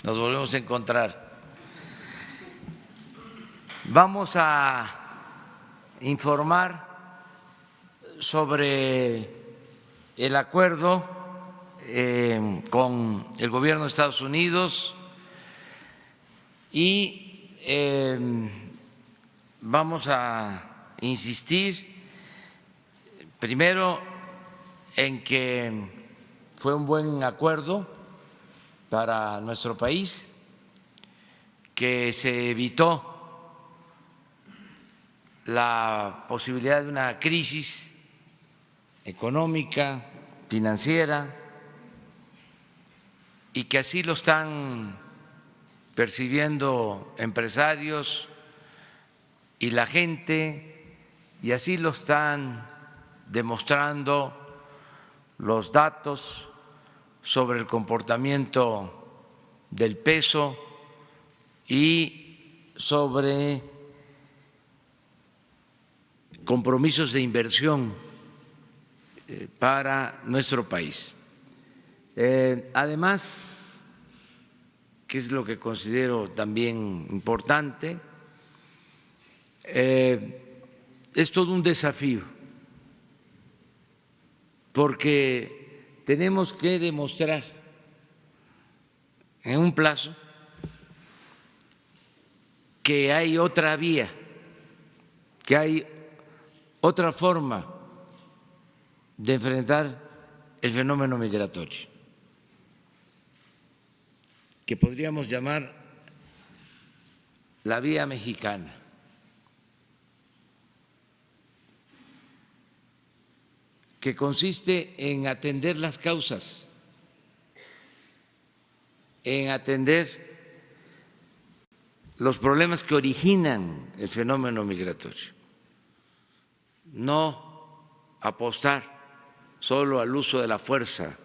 Nos volvemos a encontrar. Vamos a informar sobre el acuerdo con el gobierno de Estados Unidos y vamos a insistir primero en que fue un buen acuerdo para nuestro país, que se evitó la posibilidad de una crisis económica, financiera, y que así lo están percibiendo empresarios y la gente, y así lo están demostrando los datos sobre el comportamiento del peso y sobre compromisos de inversión para nuestro país. Además, que es lo que considero también importante, es todo un desafío, porque tenemos que demostrar en un plazo que hay otra vía, que hay otra forma de enfrentar el fenómeno migratorio, que podríamos llamar la vía mexicana. Que consiste en atender las causas, en atender los problemas que originan el fenómeno migratorio, no apostar solo al uso de la fuerza,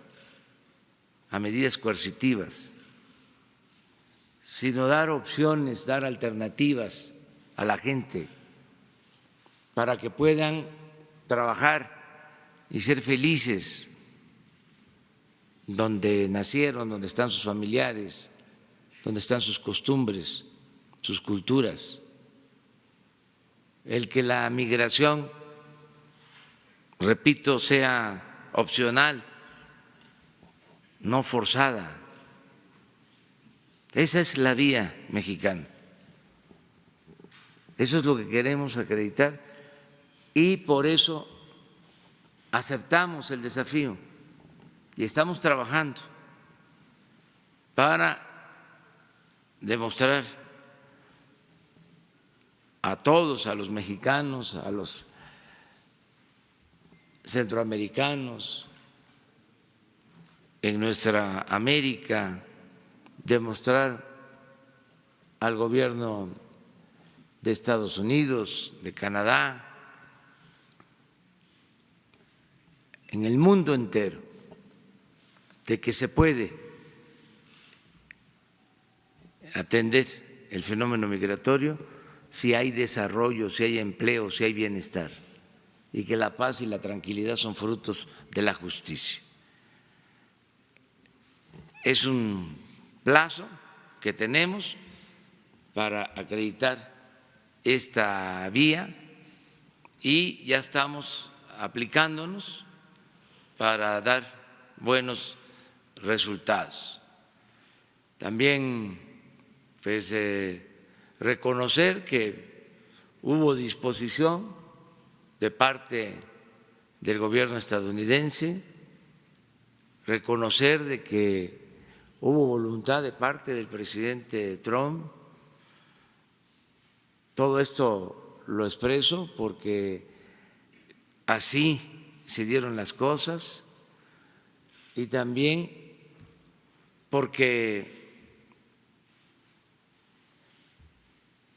a medidas coercitivas, sino dar opciones, dar alternativas a la gente para que puedan trabajar y ser felices donde nacieron, donde están sus familiares, donde están sus costumbres, sus culturas. El que la migración, repito, sea opcional, no forzada. Esa es la vía mexicana. Eso es lo que queremos acreditar y por eso aceptamos el desafío y estamos trabajando para demostrar a todos, a los mexicanos, a los centroamericanos, en nuestra América, demostrar al gobierno de Estados Unidos, de Canadá, en el mundo entero, de que se puede atender el fenómeno migratorio si hay desarrollo, si hay empleo, si hay bienestar, y que la paz y la tranquilidad son frutos de la justicia. Es un plazo que tenemos para acreditar esta vía y ya estamos aplicándonos para dar buenos resultados. también pues reconocer que hubo disposición de parte del gobierno estadounidense, reconocer de que hubo voluntad de parte del presidente Trump. Todo esto lo expreso porque así se dieron las cosas y también porque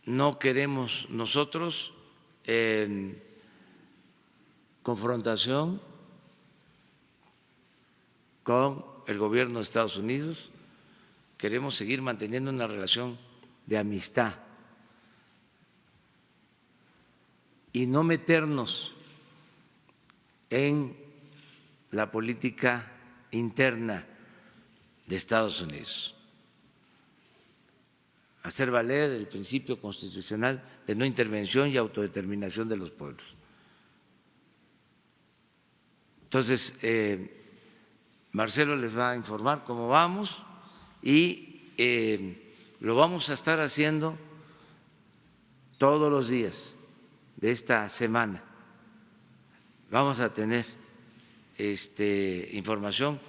no queremos nosotros confrontación con el gobierno de Estados Unidos, queremos seguir manteniendo una relación de amistad y no meternos en la política interna de Estados Unidos, hacer valer el principio constitucional de no intervención y autodeterminación de los pueblos. Entonces, Marcelo les va a informar cómo vamos y lo vamos a estar haciendo todos los días de esta semana. Vamos a tener información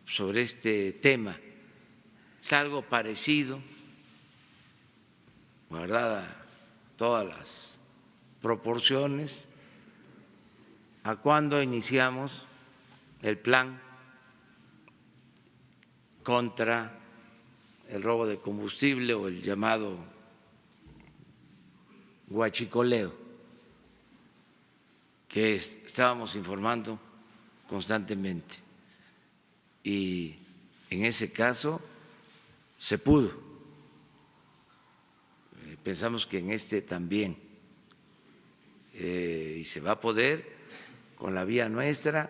sobre este tema. Es algo parecido, guardada todas las proporciones, a cuando iniciamos el plan contra el robo de combustible o el llamado huachicoleo, que estábamos informando constantemente. Y en ese caso se pudo. Pensamos que en este también, y se va a poder con la vía nuestra,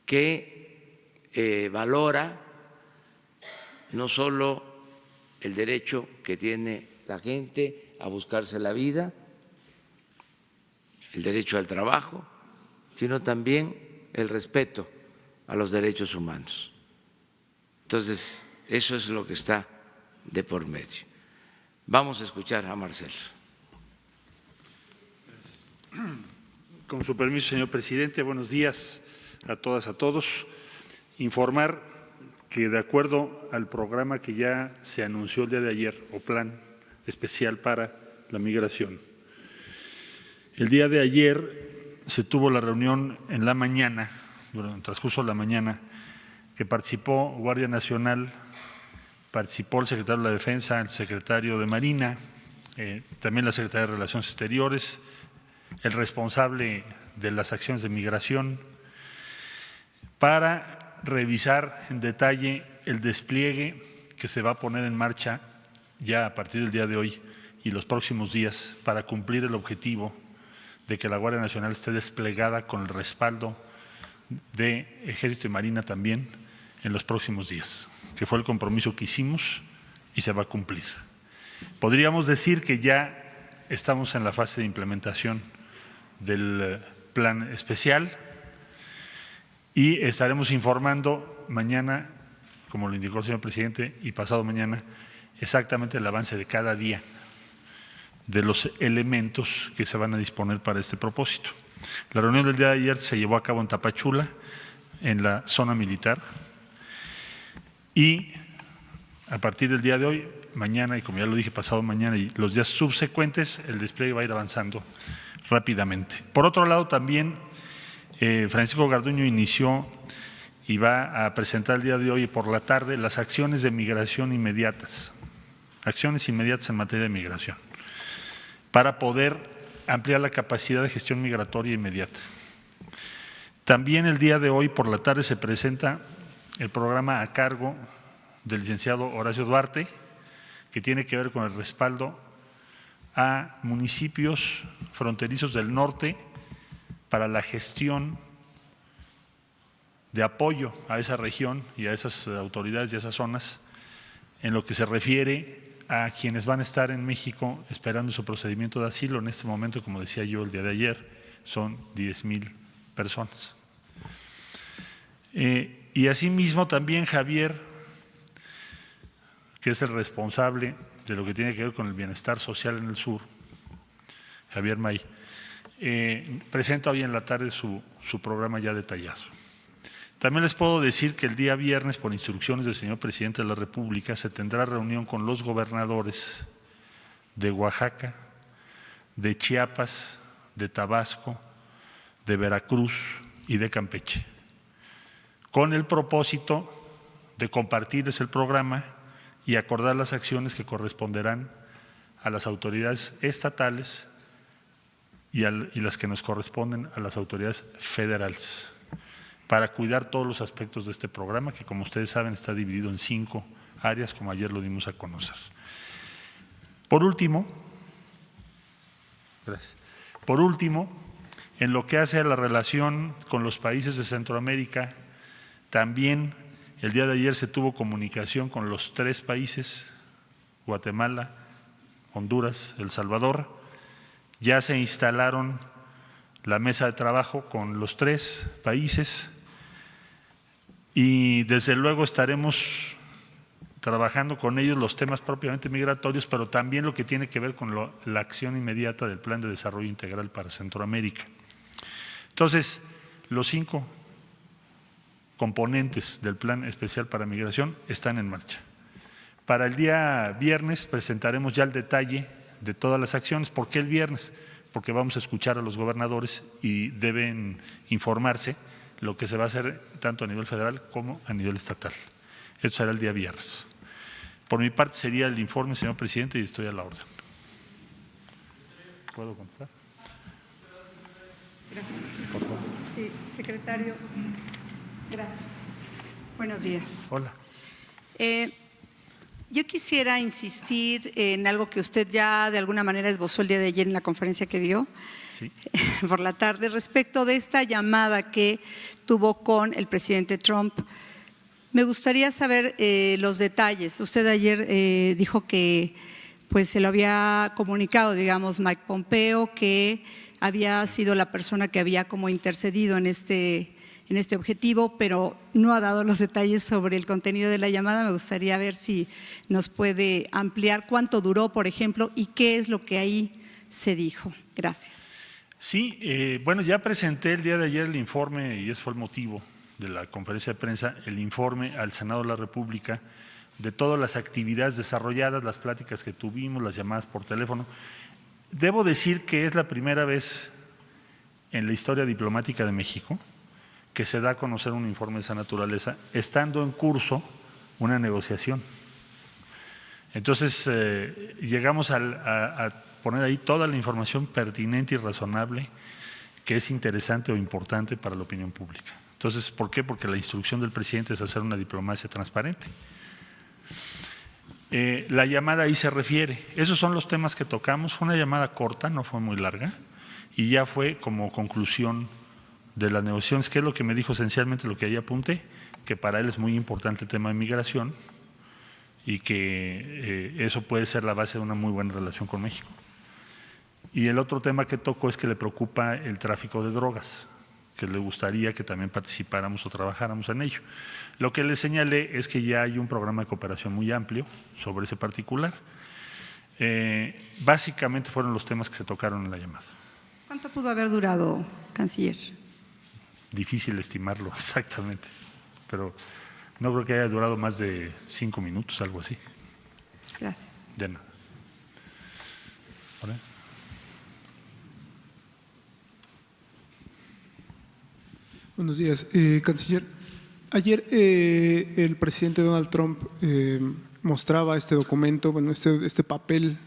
que valora no solo el derecho que tiene la gente a buscarse la vida, el derecho al trabajo, sino también el respeto a los derechos humanos. Entonces, eso es lo que está de por medio. Vamos a escuchar a Marcelo. Con su permiso, señor presidente, buenos días a todas, a todos. Informar que de acuerdo al programa que ya se anunció el día de ayer, o plan especial para la migración, el día de ayer se tuvo la reunión en la mañana, durante el transcurso de la mañana, que participó Guardia Nacional, participó el secretario de la Defensa, el secretario de Marina, también la secretaria de Relaciones Exteriores, el responsable de las acciones de migración, para revisar en detalle el despliegue que se va a poner en marcha ya a partir del día de hoy y los próximos días para cumplir el objetivo de que la Guardia Nacional esté desplegada con el respaldo de Ejército y Marina también en los próximos días, que fue el compromiso que hicimos y se va a cumplir. Podríamos decir que ya estamos en la fase de implementación del plan especial y estaremos informando mañana, como lo indicó el señor presidente, y pasado mañana, exactamente el avance de cada día de los elementos que se van a disponer para este propósito. La reunión del día de ayer se llevó a cabo en Tapachula, en la zona militar, y a partir del día de hoy, mañana, y como ya lo dije, pasado mañana y los días subsecuentes, el despliegue va a ir avanzando rápidamente. Por otro lado, también Francisco Garduño inició y va a presentar el día de hoy y por la tarde las acciones de migración inmediatas, acciones inmediatas en materia de migración, para poder ampliar la capacidad de gestión migratoria inmediata. También el día de hoy por la tarde se presenta el programa a cargo del licenciado Horacio Duarte, que tiene que ver con el respaldo a municipios fronterizos del norte para la gestión de apoyo a esa región y a esas autoridades y a esas zonas en lo que se refiere a quienes van a estar en México esperando su procedimiento de asilo. En este momento, como decía yo el día de ayer, son 10,000 personas. Y asimismo también Javier que es el responsable de lo que tiene que ver con el bienestar social en el sur, Javier May, presenta hoy en la tarde su programa ya detallado. También les puedo decir que el día viernes, por instrucciones del señor presidente de la República, se tendrá reunión con los gobernadores de Oaxaca, de Chiapas, de Tabasco, de Veracruz y de Campeche, con el propósito de compartirles el programa y acordar las acciones que corresponderán a las autoridades estatales y las que nos corresponden a las autoridades federales, para cuidar todos los aspectos de este programa, que como ustedes saben está dividido en 5 áreas, como ayer lo dimos a conocer. Por último, en lo que hace a la relación con los países de Centroamérica, también el día de ayer se tuvo comunicación con los 3 países, Guatemala, Honduras, El Salvador. Ya se instalaron la mesa de trabajo con los 3 países y desde luego estaremos trabajando con ellos los temas propiamente migratorios, pero también lo que tiene que ver con la acción inmediata del Plan de Desarrollo Integral para Centroamérica. Entonces, los 5 componentes del Plan Especial para Migración están en marcha. Para el día viernes presentaremos ya el detalle de todas las acciones. ¿Por qué el viernes? Porque vamos a escuchar a los gobernadores y deben informarse lo que se va a hacer tanto a nivel federal como a nivel estatal. Esto será el día viernes. Por mi parte sería el informe, señor presidente, y estoy a la orden. ¿Puedo contestar? Gracias. Por favor. Sí, secretario. Gracias. Buenos días. Hola. Yo quisiera insistir en algo que usted ya de alguna manera esbozó el día de ayer en la conferencia que dio Sí. por la tarde, respecto de esta llamada que tuvo con el presidente Trump. Me gustaría saber los detalles. Usted ayer dijo que pues se lo había comunicado, digamos, Mike Pompeo, que había sido la persona que había como intercedido en este objetivo, pero no ha dado los detalles sobre el contenido de la llamada. Me gustaría ver si nos puede ampliar cuánto duró, por ejemplo, y qué es lo que ahí se dijo. Gracias. Sí, bueno, ya presenté el día de ayer el informe, y ese fue el motivo de la conferencia de prensa, el informe al Senado de la República de todas las actividades desarrolladas, las pláticas que tuvimos, las llamadas por teléfono. Debo decir que es la primera vez en la historia diplomática de México que se da a conocer un informe de esa naturaleza, estando en curso una negociación. Entonces, llegamos a poner ahí toda la información pertinente y razonable que es interesante o importante para la opinión pública. Entonces, ¿por qué? Porque la instrucción del presidente es hacer una diplomacia transparente. La llamada ahí se refiere, esos son los temas que tocamos, fue una llamada corta, no fue muy larga, y ya fue como conclusión de las negociaciones, que es lo que me dijo esencialmente, lo que ahí apunté, que para él es muy importante el tema de migración y que eso puede ser la base de una muy buena relación con México. Y el otro tema que tocó es que le preocupa el tráfico de drogas, que le gustaría que también participáramos o trabajáramos en ello. Lo que le señalé es que ya hay un programa de cooperación muy amplio sobre ese particular. Básicamente fueron los temas que se tocaron en la llamada. ¿Cuánto pudo haber durado, canciller? Difícil estimarlo exactamente, pero no creo que haya durado más de 5 minutos, algo así. Gracias. De nada. ¿Vale? Buenos días, canciller. Ayer el presidente Donald Trump mostraba este documento, bueno, este papel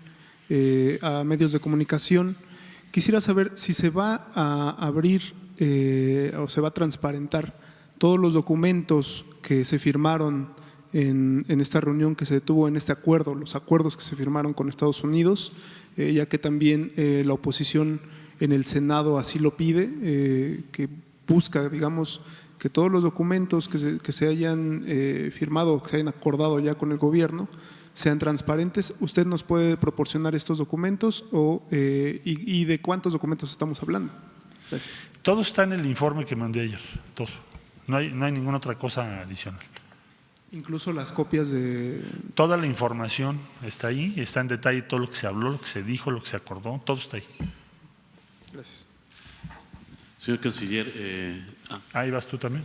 a medios de comunicación. Quisiera saber si se va a abrir o se va a transparentar todos los documentos que se firmaron en esta reunión que se tuvo en este acuerdo, los acuerdos que se firmaron con Estados Unidos, ya que también la oposición en el Senado así lo pide, que busca, digamos, que todos los documentos que se hayan firmado, que se hayan acordado ya con el gobierno, sean transparentes. ¿Usted nos puede proporcionar estos documentos y de cuántos documentos estamos hablando? Gracias. Todo está en el informe que mandé ayer, todo. No hay ninguna otra cosa adicional. Incluso las copias de… Toda la información está ahí, está en detalle todo lo que se habló, lo que se dijo, lo que se acordó, todo está ahí. Gracias. Señor Canciller, Ahí vas tú también.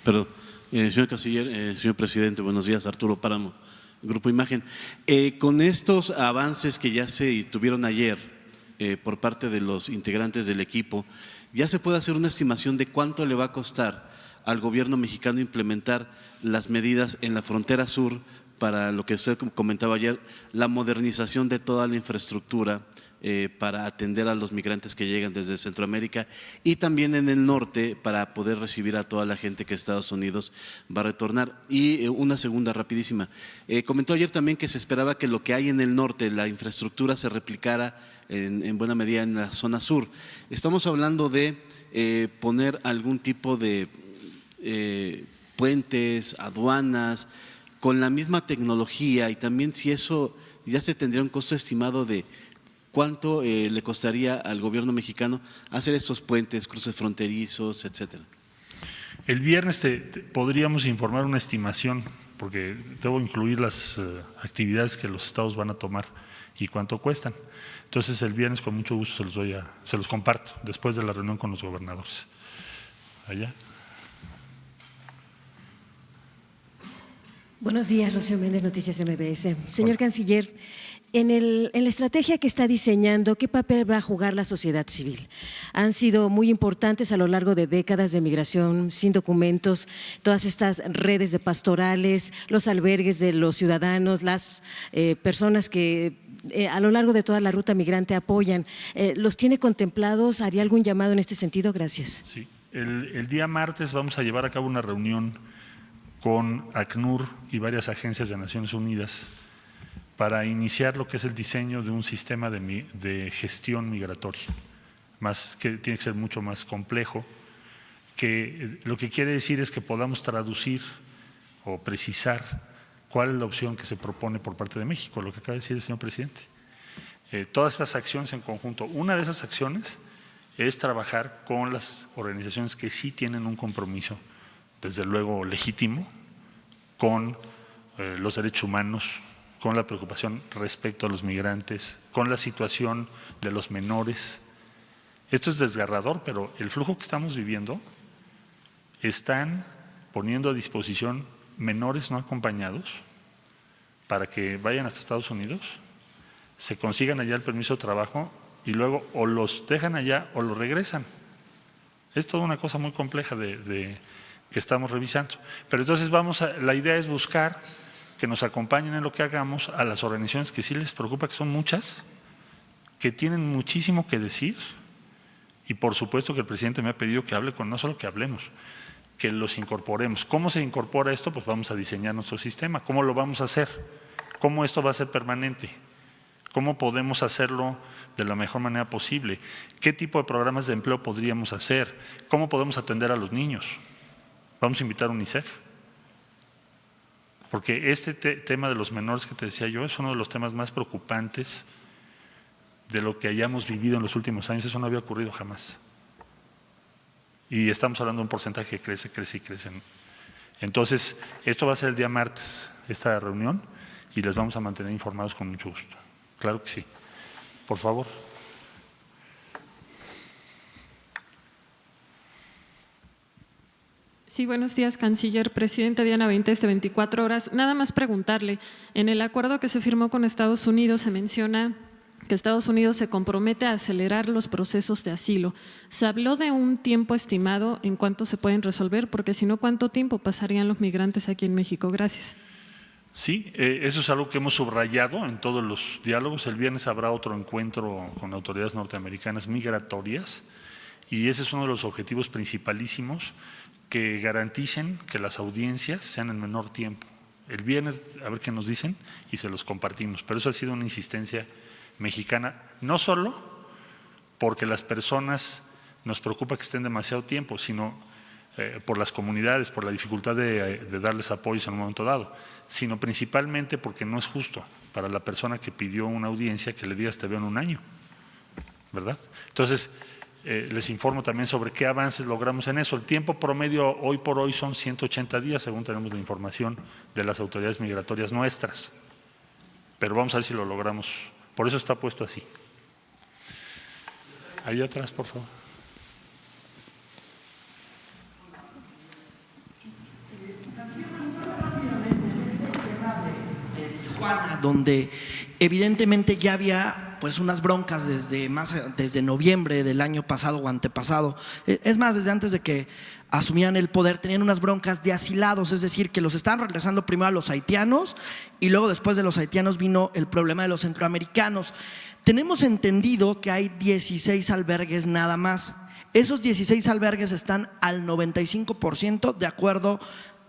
perdón. Señor Canciller, señor Presidente, buenos días. Arturo Páramo, Grupo Imagen. Con estos avances que ya se tuvieron ayer por parte de los integrantes del equipo, ¿ya se puede hacer una estimación de cuánto le va a costar al gobierno mexicano implementar las medidas en la frontera sur para lo que usted comentaba ayer, la modernización de toda la infraestructura para atender a los migrantes que llegan desde Centroamérica y también en el norte para poder recibir a toda la gente que Estados Unidos va a retornar? Y una segunda rapidísima, comentó ayer también que se esperaba que lo que hay en el norte, la infraestructura, se replicara en buena medida en la zona sur. Estamos hablando de poner algún tipo de puentes, aduanas, con la misma tecnología, y también si eso ya se tendría un costo estimado de cuánto le costaría al gobierno mexicano hacer estos puentes, cruces fronterizos, etcétera. El viernes podríamos informar una estimación, porque debo incluir las actividades que los estados van a tomar y cuánto cuestan. Entonces el viernes con mucho gusto se los comparto después de la reunión con los gobernadores. Allá. Buenos días, Rocío Méndez, Noticias MBS. Señor Canciller, en la estrategia que está diseñando, ¿qué papel va a jugar la sociedad civil? Han sido muy importantes a lo largo de décadas de migración sin documentos, todas estas redes de pastorales, los albergues de los ciudadanos, las personas que a lo largo de toda la ruta migrante apoyan. ¿Los tiene contemplados? ¿Haría algún llamado en este sentido? Gracias. Sí, el día martes vamos a llevar a cabo una reunión con ACNUR y varias agencias de Naciones Unidas para iniciar lo que es el diseño de un sistema de gestión migratoria, que tiene que ser mucho más complejo, que lo que quiere decir es que podamos traducir o precisar cuál es la opción que se propone por parte de México, lo que acaba de decir el señor presidente. Todas estas acciones en conjunto, una de esas acciones es trabajar con las organizaciones que sí tienen un compromiso, desde luego legítimo, con los derechos humanos, con la preocupación respecto a los migrantes, con la situación de los menores. Esto es desgarrador, pero el flujo que estamos viviendo están poniendo a disposición menores no acompañados para que vayan hasta Estados Unidos, se consigan allá el permiso de trabajo y luego o los dejan allá o los regresan. Es toda una cosa muy compleja que estamos revisando. Pero entonces la idea es buscar que nos acompañen en lo que hagamos a las organizaciones que sí les preocupa, que son muchas, que tienen muchísimo que decir, y por supuesto que el presidente me ha pedido que hable no solo que hablemos, que los incorporemos. ¿Cómo se incorpora esto? Pues vamos a diseñar nuestro sistema. ¿Cómo lo vamos a hacer? ¿Cómo esto va a ser permanente? ¿Cómo podemos hacerlo de la mejor manera posible? ¿Qué tipo de programas de empleo podríamos hacer? ¿Cómo podemos atender a los niños? Vamos a invitar a UNICEF, porque este tema de los menores que te decía yo es uno de los temas más preocupantes de lo que hayamos vivido en los últimos años. Eso no había ocurrido jamás. Y estamos hablando de un porcentaje que crece, crece y crece. Entonces, esto va a ser el día martes, esta reunión, y les vamos a mantener informados con mucho gusto. Claro que sí. Por favor. Sí, buenos días, Canciller. Presidenta Diana Beinteste, 24 horas. Nada más preguntarle, en el acuerdo que se firmó con Estados Unidos se menciona que Estados Unidos se compromete a acelerar los procesos de asilo. ¿Se habló de un tiempo estimado en cuánto se pueden resolver? Porque si no, ¿cuánto tiempo pasarían los migrantes aquí en México? Gracias. Sí, eso es algo que hemos subrayado en todos los diálogos. El viernes habrá otro encuentro con autoridades norteamericanas migratorias y ese es uno de los objetivos principalísimos, que garanticen que las audiencias sean en menor tiempo. El viernes a ver qué nos dicen y se los compartimos, pero eso ha sido una insistencia mexicana, no solo porque las personas nos preocupa que estén demasiado tiempo, sino por las comunidades, por la dificultad de darles apoyos en un momento dado, sino principalmente porque no es justo para la persona que pidió una audiencia que le digas te veo en un año, ¿verdad? Entonces, les informo también sobre qué avances logramos en eso. El tiempo promedio hoy por hoy son 180 días, según tenemos la información de las autoridades migratorias nuestras. Pero vamos a ver si lo logramos. Por eso está puesto así. Ahí atrás, por favor. Donde evidentemente ya había pues unas broncas desde noviembre del año pasado o antepasado, es más, desde antes de que asumían el poder, tenían unas broncas de asilados, es decir, que los estaban regresando primero a los haitianos y luego después de los haitianos vino el problema de los centroamericanos. Tenemos entendido que hay 16 albergues nada más. Esos 16 albergues están al 95% de acuerdo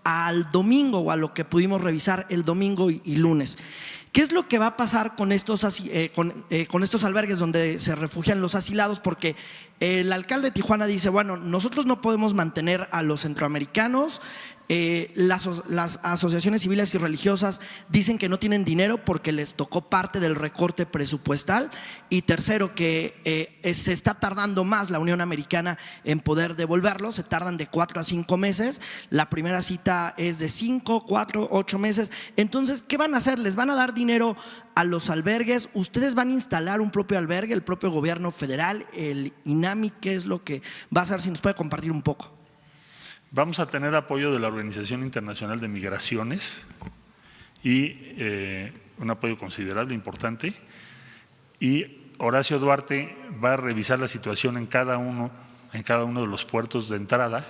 al domingo o a lo que pudimos revisar el domingo y lunes. ¿Qué es lo que va a pasar con estos albergues donde se refugian los asilados? Porque el alcalde de Tijuana dice, bueno, nosotros no podemos mantener a los centroamericanos, las asociaciones civiles y religiosas dicen que no tienen dinero porque les tocó parte del recorte presupuestal, y tercero, que se está tardando más la Unión Americana en poder devolverlos, se tardan de 4 a 5 meses, la primera cita es de 5, 4, 8 meses. Entonces, ¿qué van a hacer? ¿Les van a dar dinero a los albergues? ¿Ustedes van a instalar un propio albergue, el propio gobierno federal, el INAMI? ¿Qué es lo que va a hacer? Si nos puede compartir un poco. Vamos a tener apoyo de la Organización Internacional de Migraciones y un apoyo considerable, importante, y Horacio Duarte va a revisar la situación en cada uno de los puertos de entrada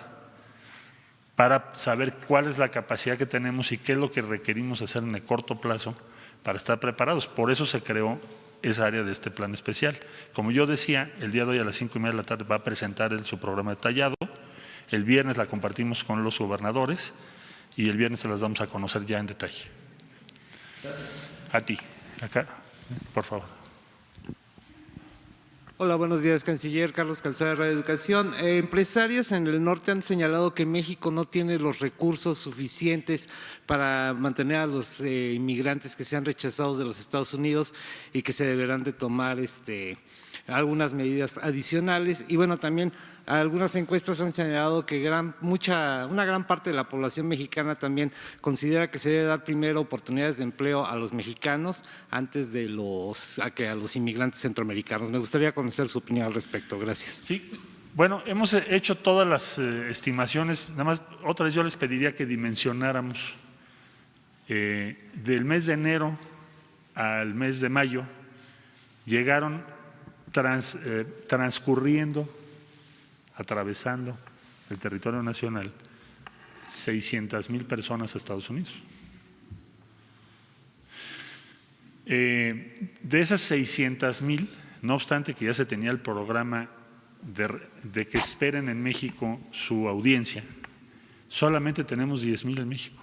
para saber cuál es la capacidad que tenemos y qué es lo que requerimos hacer en el corto plazo para estar preparados. Por eso se creó esa área de este plan especial. Como yo decía, el día de hoy a las 5:30 de la tarde va a presentar su programa detallado. El viernes la compartimos con los gobernadores y el viernes se las vamos a conocer ya en detalle. Gracias. A ti, acá, por favor. Hola, buenos días, canciller. Carlos Calzada, Radio Educación. Empresarios en el norte han señalado que México no tiene los recursos suficientes para mantener a los inmigrantes que sean rechazados de los Estados Unidos y que se deberán de tomar algunas medidas adicionales. Y bueno, también algunas encuestas han señalado que una gran parte de la población mexicana también considera que se debe dar primero oportunidades de empleo a los mexicanos antes de a los inmigrantes centroamericanos. Me gustaría conocer su opinión al respecto. Gracias. Sí, bueno, hemos hecho todas las estimaciones. Nada más, otra vez yo les pediría que dimensionáramos del mes de enero al mes de mayo, llegaron transcurriendo, atravesando el territorio nacional, 600,000 personas a Estados Unidos. De esas 600,000, no obstante que ya se tenía el programa de que esperen en México su audiencia, solamente tenemos 10,000 en México.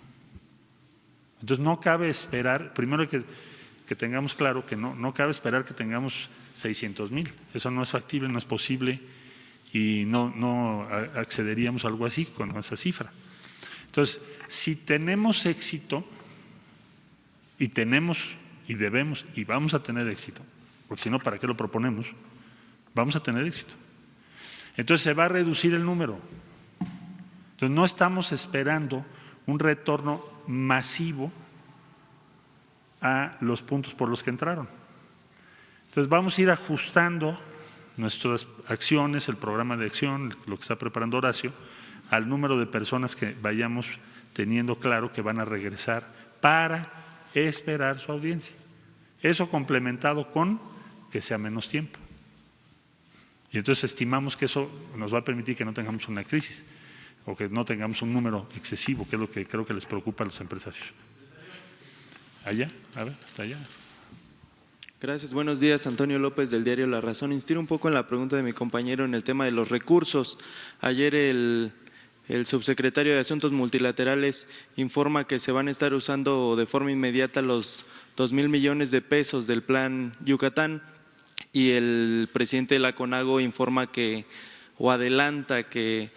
Entonces no cabe esperar, primero que tengamos claro que no cabe esperar que tengamos 600,000, eso no es factible, no es posible y no accederíamos a algo así con esa cifra. Entonces, si tenemos éxito y debemos y vamos a tener éxito, porque si no, ¿para qué lo proponemos? Vamos a tener éxito. Entonces se va a reducir el número. Entonces no estamos esperando un retorno masivo a los puntos por los que entraron. Entonces vamos a ir ajustando nuestras acciones, el programa de acción, lo que está preparando Horacio, al número de personas que vayamos teniendo claro que van a regresar para esperar su audiencia. Eso complementado con que sea menos tiempo. Y entonces estimamos que eso nos va a permitir que no tengamos una crisis o que no tengamos un número excesivo, que es lo que creo que les preocupa a los empresarios. Allá, a ver, hasta allá. Gracias, buenos días. Antonio López del diario La Razón. Instiro un poco en la pregunta de mi compañero en el tema de los recursos. Ayer el subsecretario de Asuntos Multilaterales informa que se van a estar usando de forma inmediata los 2,000 millones de pesos del Plan Yucatán, y el presidente de la CONAGO informa o adelanta que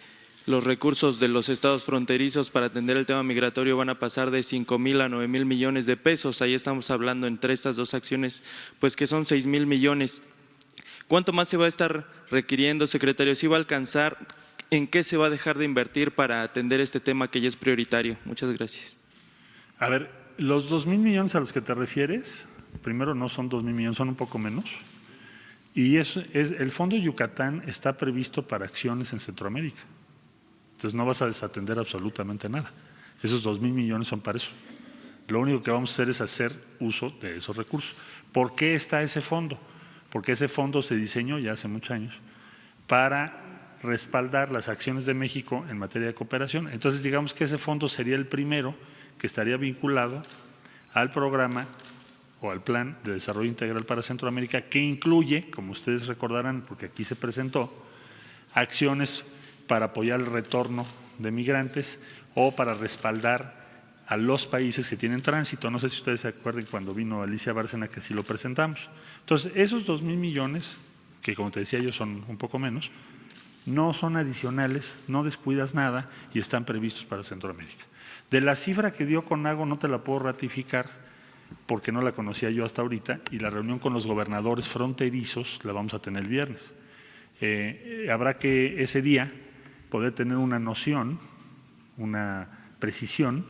los recursos de los estados fronterizos para atender el tema migratorio van a pasar de 5,000 a 9,000 millones de pesos. Ahí estamos hablando entre estas dos acciones, pues que son 6,000 millones. ¿Cuánto más se va a estar requiriendo, secretario? ¿Sí va a alcanzar? ¿En qué se va a dejar de invertir para atender este tema que ya es prioritario? Muchas gracias. A ver, los 2,000 millones a los que te refieres, primero no son 2,000 millones, son un poco menos. Y el Fondo Yucatán está previsto para acciones en Centroamérica. Entonces no vas a desatender absolutamente nada. Esos 2,000 millones son para eso. Lo único que vamos a hacer es hacer uso de esos recursos. ¿Por qué está ese fondo? Porque ese fondo se diseñó ya hace muchos años para respaldar las acciones de México en materia de cooperación. Entonces, digamos que ese fondo sería el primero que estaría vinculado al programa o al Plan de Desarrollo Integral para Centroamérica, que incluye, como ustedes recordarán, porque aquí se presentó, acciones para apoyar el retorno de migrantes o para respaldar a los países que tienen tránsito. No sé si ustedes se acuerdan cuando vino Alicia Bárcena que así lo presentamos. Entonces, esos 2,000 millones, que como te decía yo son un poco menos, no son adicionales, no descuidas nada y están previstos para Centroamérica. De la cifra que dio Conago no te la puedo ratificar porque no la conocía yo hasta ahorita y la reunión con los gobernadores fronterizos la vamos a tener el viernes. Habrá que ese día poder tener una noción, una precisión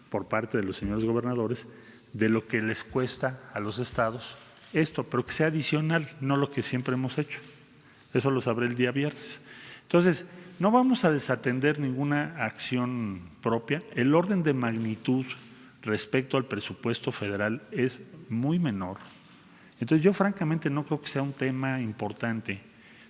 por parte de los señores gobernadores de lo que les cuesta a los estados esto, pero que sea adicional, no lo que siempre hemos hecho. Eso lo sabré el día viernes. Entonces, no vamos a desatender ninguna acción propia. El orden de magnitud respecto al presupuesto federal es muy menor. Entonces, yo francamente no creo que sea un tema importante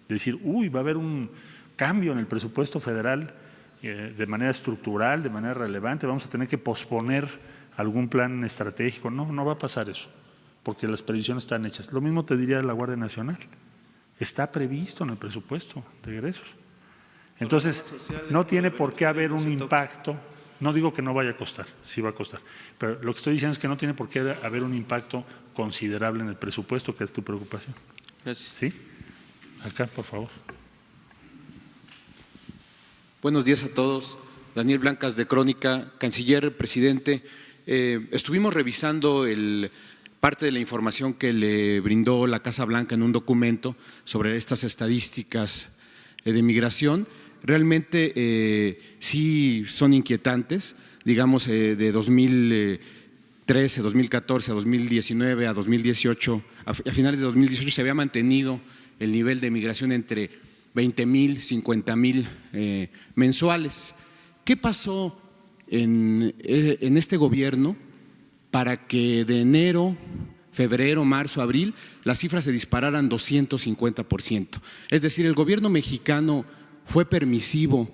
decir, va a haber un cambio en el presupuesto federal de manera estructural, de manera relevante, vamos a tener que posponer algún plan estratégico. No va a pasar eso, porque las previsiones están hechas. Lo mismo te diría de la Guardia Nacional. Está previsto en el presupuesto de egresos. Entonces, no tiene por qué haber un impacto. No digo que no vaya a costar, sí va a costar. Pero lo que estoy diciendo es que no tiene por qué haber un impacto considerable en el presupuesto, que es tu preocupación. Gracias. ¿Sí? Acá, por favor. Buenos días a todos. Daniel Blancas de Crónica, canciller, presidente. Estuvimos revisando parte de la información que le brindó la Casa Blanca en un documento sobre estas estadísticas de migración. Realmente sí son inquietantes, digamos de 2013, 2014, a 2019, a 2018, a finales de 2018 se había mantenido el nivel de migración entre 20,000, 50,000 mensuales. ¿Qué pasó en este gobierno para que de enero, febrero, marzo, abril, las cifras se dispararan 250%? Es decir, el gobierno mexicano fue permisivo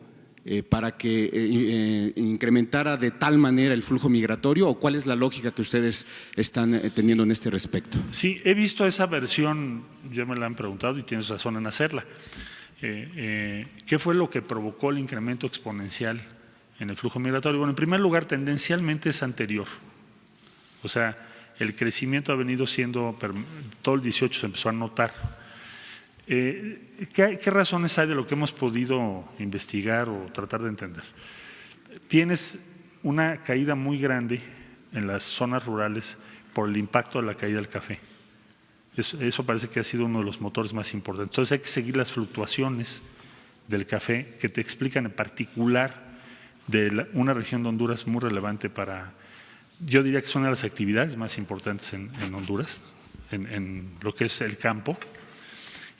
para que incrementara de tal manera el flujo migratorio, ¿o cuál es la lógica que ustedes están teniendo en este respecto? Sí, he visto esa versión, ya me la han preguntado y tienes razón en hacerla. ¿Qué fue lo que provocó el incremento exponencial en el flujo migratorio? Bueno, en primer lugar, tendencialmente es anterior. O sea, el crecimiento ha venido siendo, todo el 18 se empezó a notar. ¿Qué razones hay de lo que hemos podido investigar o tratar de entender? Tienes una caída muy grande en las zonas rurales por el impacto de la caída del café. Eso parece que ha sido uno de los motores más importantes. Entonces hay que seguir las fluctuaciones del café que te explican en particular de una región de Honduras muy relevante para, yo diría que es una de las actividades más importantes en Honduras, en lo que es el campo,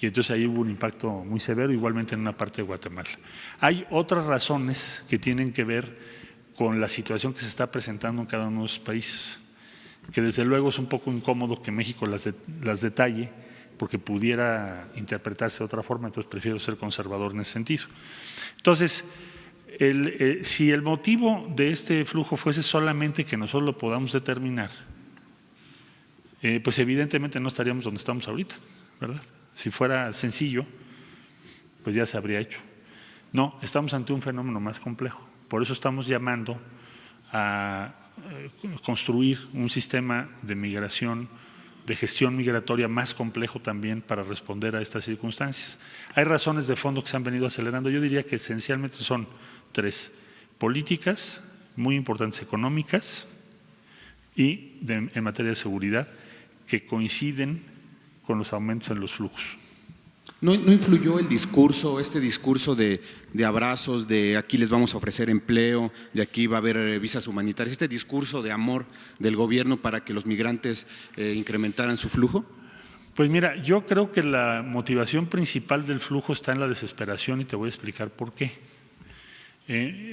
y entonces ahí hubo un impacto muy severo, igualmente en una parte de Guatemala. Hay otras razones que tienen que ver con la situación que se está presentando en cada uno de los países, que desde luego es un poco incómodo que México las detalle, porque pudiera interpretarse de otra forma, entonces prefiero ser conservador en ese sentido. Entonces, si el motivo de este flujo fuese solamente que nosotros lo podamos determinar, pues evidentemente no estaríamos donde estamos ahorita, ¿verdad? Si fuera sencillo, pues ya se habría hecho. No, estamos ante un fenómeno más complejo. Por eso estamos llamando a construir un sistema de migración, de gestión migratoria más complejo también para responder a estas circunstancias. Hay razones de fondo que se han venido acelerando. Yo diría que esencialmente son 3: políticas muy importantes económicas y en materia de seguridad que coinciden con los aumentos en los flujos. ¿No influyó el discurso, este discurso de abrazos, de aquí les vamos a ofrecer empleo, de aquí va a haber visas humanitarias, este discurso de amor del gobierno para que los migrantes incrementaran su flujo? Pues mira, yo creo que la motivación principal del flujo está en la desesperación y te voy a explicar por qué.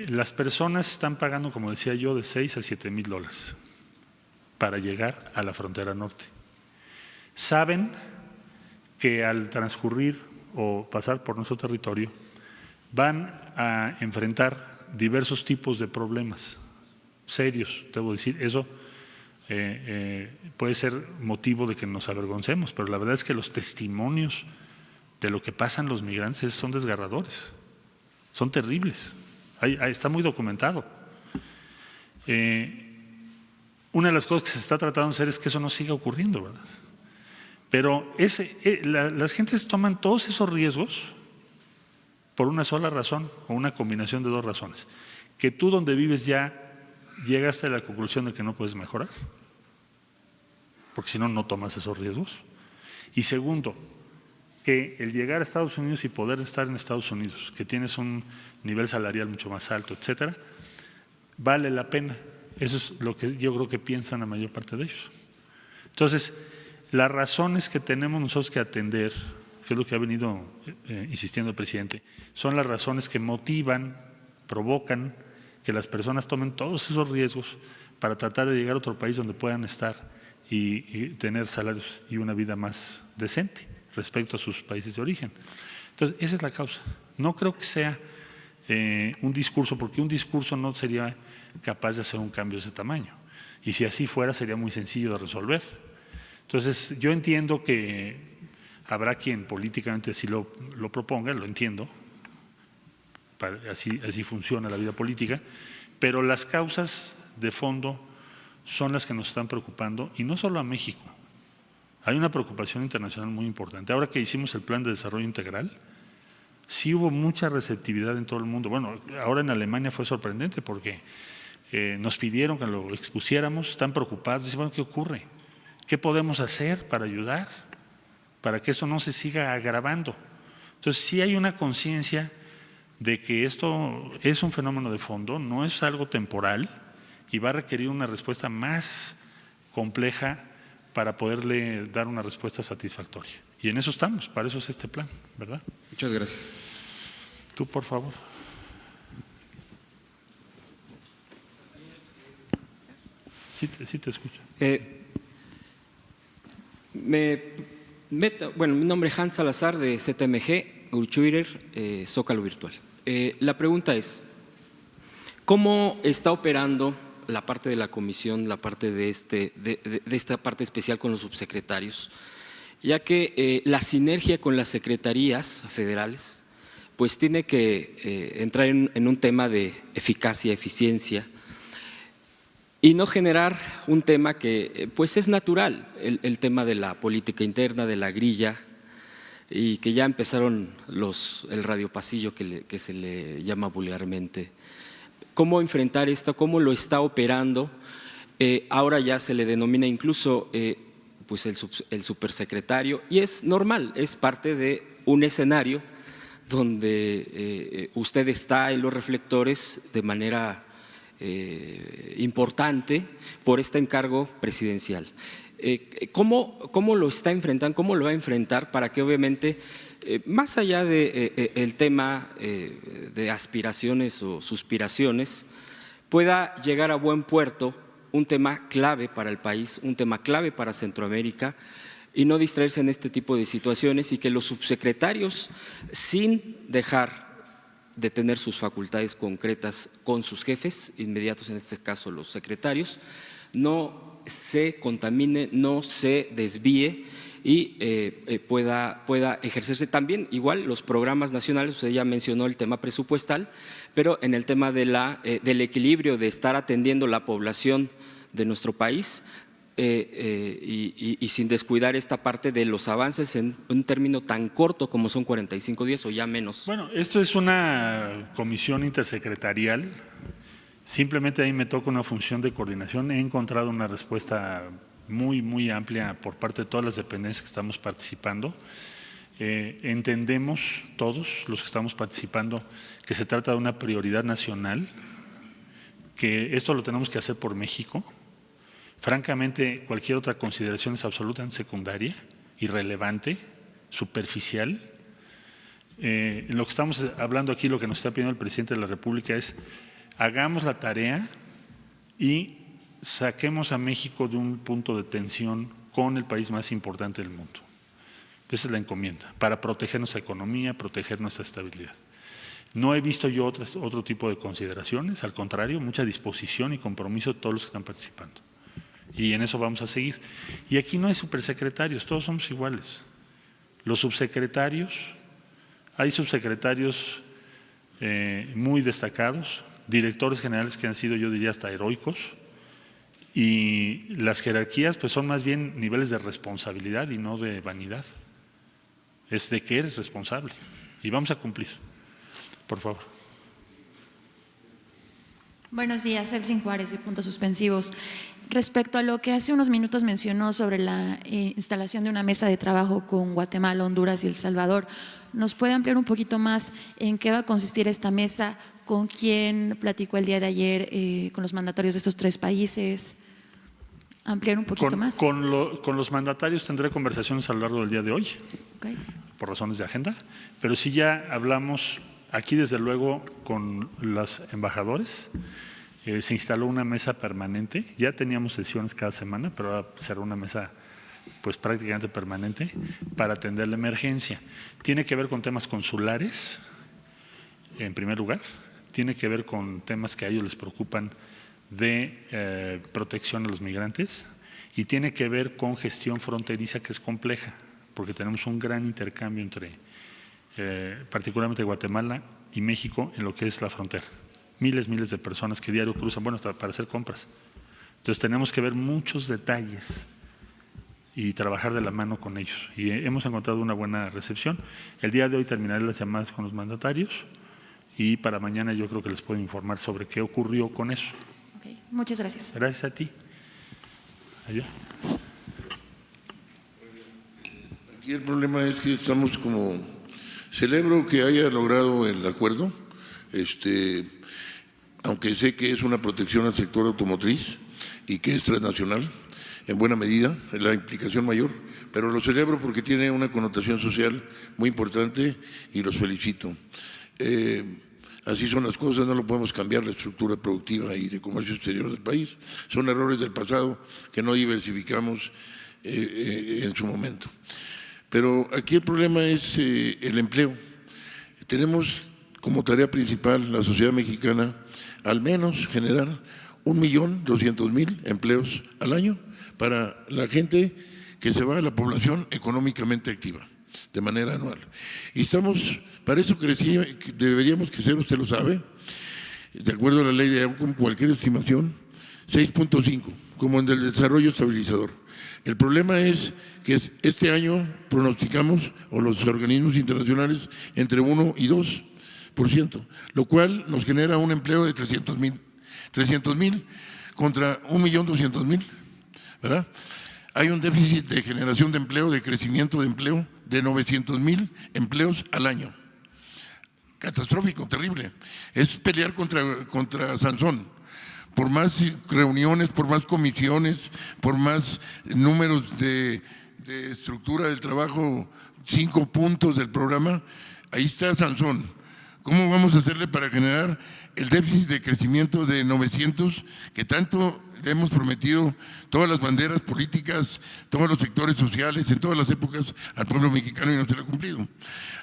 Las personas están pagando, como decía yo, de 6 a 7 mil dólares para llegar a la frontera norte. Saben que al transcurrir o pasar por nuestro territorio van a enfrentar diversos tipos de problemas serios, debo decir, eso puede ser motivo de que nos avergoncemos, pero la verdad es que los testimonios de lo que pasan los migrantes son desgarradores, son terribles, ahí está muy documentado. Una de las cosas que se está tratando de hacer es que eso no siga ocurriendo, ¿verdad? Pero las gentes toman todos esos riesgos por una sola razón o una combinación de dos razones. Que tú donde vives ya llegaste a la conclusión de que no puedes mejorar, porque si no, no tomas esos riesgos. Y segundo, que el llegar a Estados Unidos y poder estar en Estados Unidos, que tienes un nivel salarial mucho más alto, etcétera, vale la pena. Eso es lo que yo creo que piensan la mayor parte de ellos. Entonces, las razones que tenemos nosotros que atender, que es lo que ha venido insistiendo el presidente, son las razones que motivan, provocan que las personas tomen todos esos riesgos para tratar de llegar a otro país donde puedan estar y tener salarios y una vida más decente respecto a sus países de origen. Entonces, esa es la causa. No creo que sea un discurso, porque un discurso no sería capaz de hacer un cambio de ese tamaño. Y si así fuera, sería muy sencillo de resolver. Entonces, yo entiendo que habrá quien políticamente así lo proponga, lo entiendo, así funciona la vida política, pero las causas de fondo son las que nos están preocupando, y no solo a México. Hay una preocupación internacional muy importante. Ahora que hicimos el Plan de Desarrollo Integral, sí hubo mucha receptividad en todo el mundo. Bueno, ahora en Alemania fue sorprendente porque nos pidieron que lo expusiéramos, están preocupados, dicen, bueno, ¿qué ocurre? ¿Qué podemos hacer para ayudar? Para que esto no se siga agravando. Entonces, sí hay una conciencia de que esto es un fenómeno de fondo, no es algo temporal y va a requerir una respuesta más compleja para poderle dar una respuesta satisfactoria. Y en eso estamos, para eso es este plan, ¿verdad? Muchas gracias. Tú, por favor. Sí te escucho. Bueno, mi nombre es Hans Salazar de ZMG, Urchuirer, Zócalo Virtual. La pregunta es, ¿cómo está operando la parte de la comisión, la parte de esta parte especial con los subsecretarios? Ya que la sinergia con las secretarías federales pues tiene que entrar en un tema de eficacia, eficiencia, y no generar un tema que pues es natural, el tema de la política interna, de la grilla, y que ya empezaron el radiopasillo que se le llama vulgarmente. ¿Cómo enfrentar esto? ¿Cómo lo está operando? Ahora ya se le denomina incluso pues el supersecretario, y es normal, es parte de un escenario donde usted está en los reflectores de manera importante por este encargo presidencial. ¿Cómo lo está enfrentando? ¿Cómo lo va a enfrentar para que obviamente, más allá de el tema de aspiraciones o suspiraciones, pueda llegar a buen puerto un tema clave para el país, un tema clave para Centroamérica, y no distraerse en este tipo de situaciones, y que los subsecretarios, sin dejar de tener sus facultades concretas con sus jefes inmediatos, en este caso los secretarios, no se contamine, no se desvíe y pueda ejercerse también igual los programas nacionales. Usted ya mencionó el tema presupuestal, pero en el tema del equilibrio, de estar atendiendo la población de nuestro país, y sin descuidar esta parte de los avances en un término tan corto como son 45 días o ya menos. Bueno, esto es una comisión intersecretarial, simplemente ahí me toca una función de coordinación. He encontrado una respuesta muy amplia por parte de todas las dependencias que estamos participando. Entendemos todos los que estamos participando que se trata de una prioridad nacional, que esto lo tenemos que hacer por México. Francamente, cualquier otra consideración es absolutamente secundaria, irrelevante, superficial. Lo que estamos hablando aquí, lo que nos está pidiendo el presidente de la República es hagamos la tarea y saquemos a México de un punto de tensión con el país más importante del mundo. Esa es la encomienda, para proteger nuestra economía, proteger nuestra estabilidad. No he visto yo otro tipo de consideraciones, al contrario, mucha disposición y compromiso de todos los que están participando. Y en eso vamos a seguir. Y aquí no hay supersecretarios, todos somos iguales. Los subsecretarios, hay subsecretarios muy destacados, directores generales que han sido, yo diría, hasta heroicos, y las jerarquías pues son más bien niveles de responsabilidad y no de vanidad. Es de que eres responsable y vamos a cumplir. Por favor. Buenos días, Elsin Juárez de Puntos Suspensivos. Respecto a lo que hace unos minutos mencionó sobre la instalación de una mesa de trabajo con Guatemala, Honduras y El Salvador, ¿nos puede ampliar un poquito más en qué va a consistir esta mesa? ¿Con quién platicó el día de ayer con los mandatarios de estos tres países? ¿Ampliar un poquito más? Con los mandatarios tendré conversaciones a lo largo del día de hoy, Okay. Por razones de agenda, pero sí ya hablamos aquí desde luego con los embajadores. Se instaló una mesa permanente, ya teníamos sesiones cada semana, pero ahora será una mesa pues prácticamente permanente para atender la emergencia. Tiene que ver con temas consulares, en primer lugar, tiene que ver con temas que a ellos les preocupan de protección a los migrantes y tiene que ver con gestión fronteriza que es compleja, porque tenemos un gran intercambio entre particularmente Guatemala y México en lo que es la frontera. Miles de personas que diario cruzan, bueno, hasta para hacer compras. Entonces tenemos que ver muchos detalles y trabajar de la mano con ellos. Y hemos encontrado una buena recepción. El día de hoy terminaré las llamadas con los mandatarios y para mañana yo creo que les puedo informar sobre qué ocurrió con eso. Okay. Muchas gracias. Gracias a ti. Allá. Aquí el problema es que estamos como… Celebro que haya logrado el acuerdo, aunque sé que es una protección al sector automotriz y que es transnacional, en buena medida, es la implicación mayor, pero lo celebro porque tiene una connotación social muy importante y los felicito. Así son las cosas, no lo podemos cambiar la estructura productiva y de comercio exterior del país. Son errores del pasado que no diversificamos en su momento. Pero aquí el problema es el empleo. Tenemos como tarea principal la sociedad mexicana al menos generar 1.200.000 empleos al año para la gente que se va a la población económicamente activa de manera anual. Y estamos, para eso deberíamos crecer, usted lo sabe, de acuerdo a la ley de con cualquier estimación, 6.5, como en el desarrollo estabilizador. El problema es que este año pronosticamos, o los organismos internacionales, entre 1 y 2%, lo cual nos genera un empleo de 300.000 contra 1.200.000, ¿verdad? Hay un déficit de generación de empleo, de crecimiento de empleo, de 900.000 empleos al año. Catastrófico, terrible. Es pelear contra Sansón. Por más reuniones, por más comisiones, por más números de estructura del trabajo, 5 puntos del programa, ahí está Sansón. ¿Cómo vamos a hacerle para generar el déficit de crecimiento de 900 que tanto le hemos prometido todas las banderas políticas, todos los sectores sociales, en todas las épocas al pueblo mexicano y no se lo ha cumplido?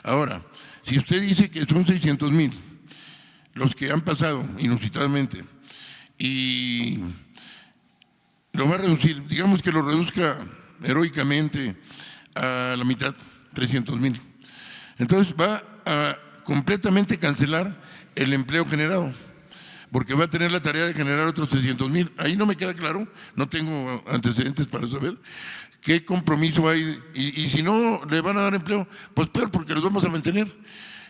Ahora, si usted dice que son 600.000 los que han pasado inusitadamente, y lo va a reducir, digamos que lo reduzca heroicamente a la mitad, 300.000. Entonces va a completamente cancelar el empleo generado, porque va a tener la tarea de generar otros 300.000. Ahí no me queda claro, no tengo antecedentes para saber qué compromiso hay, y si no le van a dar empleo, pues peor, porque los vamos a mantener.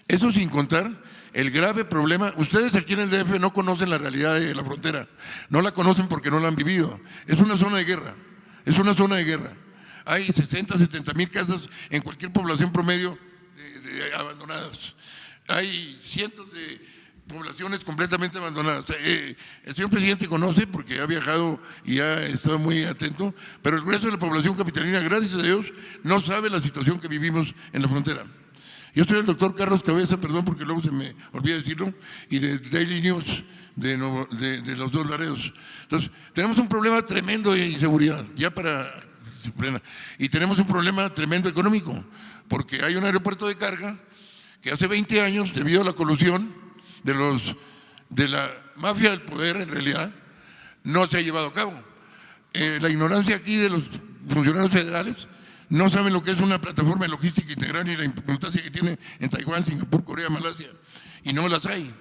Eso sin contar el grave problema. Ustedes aquí en el DF no conocen la realidad de la frontera, no la conocen porque no la han vivido. Es una zona de guerra, es una zona de guerra. hay 60, 70 mil casas en cualquier población promedio abandonadas. Hay cientos de poblaciones completamente abandonadas. El señor presidente conoce porque ha viajado y ha estado muy atento, pero el grueso de la población capitalina, gracias a Dios, no sabe la situación que vivimos en la frontera. Yo soy el doctor Carlos Cabeza, perdón porque luego se me olvida decirlo, y de Daily News de los Dos Laredos. Entonces, tenemos un problema tremendo de inseguridad, ya para y tenemos un problema tremendo económico, porque hay un aeropuerto de carga que hace 20 años, debido a la colusión de la mafia del poder, en realidad, no se ha llevado a cabo. La ignorancia aquí de los funcionarios federales no saben lo que es una plataforma de logística integral ni la importancia que tiene en Taiwán, Singapur, Corea, Malasia, y no las hay.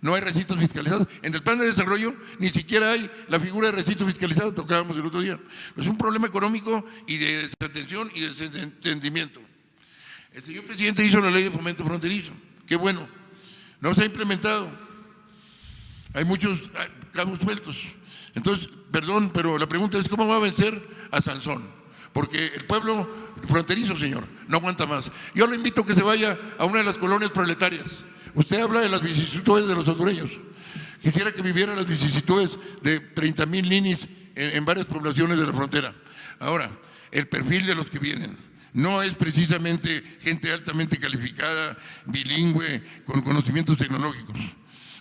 No hay recintos fiscalizados. En el plan de desarrollo ni siquiera hay la figura de recinto fiscalizado, tocábamos el otro día. Es un problema económico y de desatención y de desentendimiento. El señor presidente hizo la ley de fomento fronterizo. Qué bueno. No se ha implementado. Hay muchos cabos sueltos. Entonces, perdón, pero la pregunta es ¿cómo va a vencer a Sansón? Porque el pueblo fronterizo, señor, no aguanta más. Yo lo invito a que se vaya a una de las colonias proletarias. Usted habla de las vicisitudes de los hondureños. Quisiera que viviera las vicisitudes de 30,000 ninis en varias poblaciones de la frontera. Ahora, el perfil de los que vienen no es precisamente gente altamente calificada, bilingüe, con conocimientos tecnológicos.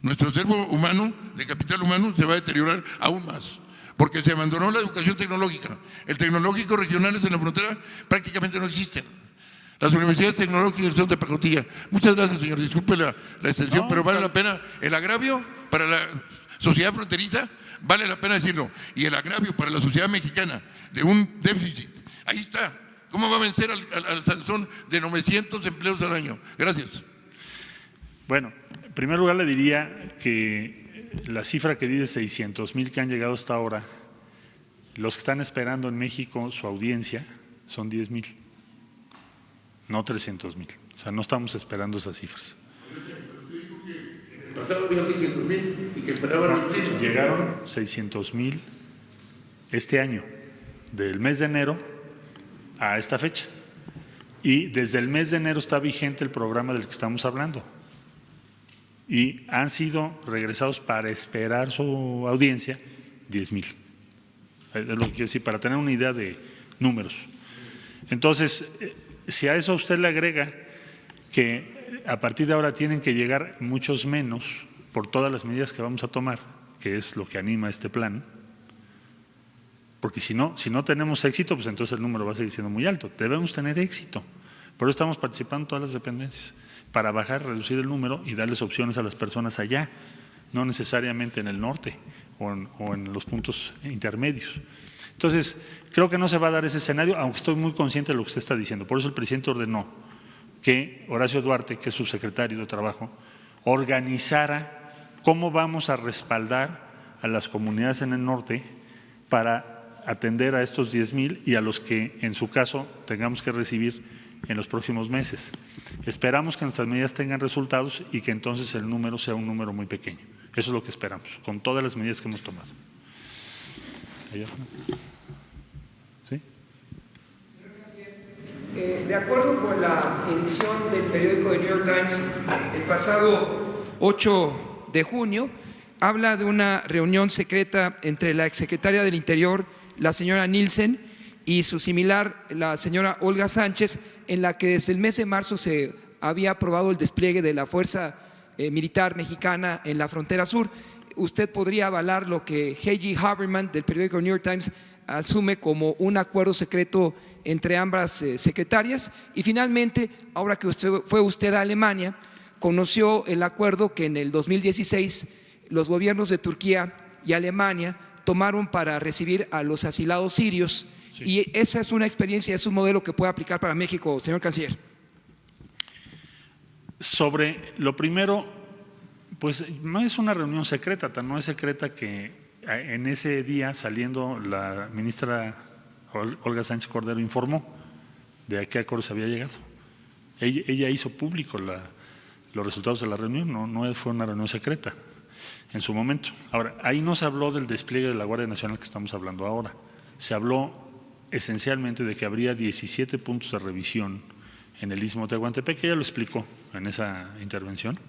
Nuestro acervo humano, de capital humano, se va a deteriorar aún más, porque se abandonó la educación tecnológica. El tecnológico regionales en la frontera prácticamente no existen. Las universidades tecnológicas son de pacotilla. Muchas gracias, señor. Disculpe la extensión, pero vale la pena. El agravio para la sociedad fronteriza, vale la pena decirlo. Y el agravio para la sociedad mexicana de un déficit. Ahí está. ¿Cómo va a vencer al Sansón de 900 empleos al año? Gracias. Bueno, en primer lugar le diría que la cifra que dice 600,000 que han llegado hasta ahora, los que están esperando en México su audiencia son 10,000. No 300,000. O sea, no estamos esperando esas cifras. El pasado había 600,000 y que esperaban. Llegaron 600,000 este año, del mes de enero a esta fecha. Y desde el mes de enero está vigente el programa del que estamos hablando. Y han sido regresados para esperar su audiencia 10,000. Es lo que quiero decir, para tener una idea de números. Entonces, si a eso usted le agrega que a partir de ahora tienen que llegar muchos menos por todas las medidas que vamos a tomar, que es lo que anima este plan, porque si no tenemos éxito, pues entonces el número va a seguir siendo muy alto. Debemos tener éxito. Por eso estamos participando en todas las dependencias, para bajar, reducir el número y darles opciones a las personas allá, no necesariamente en el norte o en los puntos intermedios. Entonces, creo que no se va a dar ese escenario, aunque estoy muy consciente de lo que usted está diciendo. Por eso el presidente ordenó que Horacio Duarte, que es subsecretario de Trabajo, organizara cómo vamos a respaldar a las comunidades en el norte para atender a estos 10,000 y a los que, en su caso, tengamos que recibir en los próximos meses. Esperamos que nuestras medidas tengan resultados y que entonces el número sea un número muy pequeño. Eso es lo que esperamos, con todas las medidas que hemos tomado. ¿Sí? De acuerdo con la edición del periódico The New York Times, el pasado 8 de junio, habla de una reunión secreta entre la exsecretaria del Interior, la señora Nielsen, y su similar, la señora Olga Sánchez, en la que desde el mes de marzo se había aprobado el despliegue de la Fuerza Militar Mexicana en la frontera sur. ¿Usted podría avalar lo que Heiji Haberman, del periódico New York Times, asume como un acuerdo secreto entre ambas secretarias? Y finalmente, ahora que fue usted a Alemania, conoció el acuerdo que en el 2016 los gobiernos de Turquía y Alemania tomaron para recibir a los asilados sirios. Sí. Y esa es una experiencia, es un modelo que puede aplicar para México, señor canciller. Sobre lo primero, pues no es una reunión secreta, no es secreta que en ese día, saliendo, la ministra Olga Sánchez Cordero informó de a qué acuerdo se había llegado. Ella hizo público los resultados de la reunión, no fue una reunión secreta en su momento. Ahora, ahí no se habló del despliegue de la Guardia Nacional que estamos hablando ahora, se habló esencialmente de que habría 17 puntos de revisión en el Istmo de Tehuantepec, que ella lo explicó en esa intervención,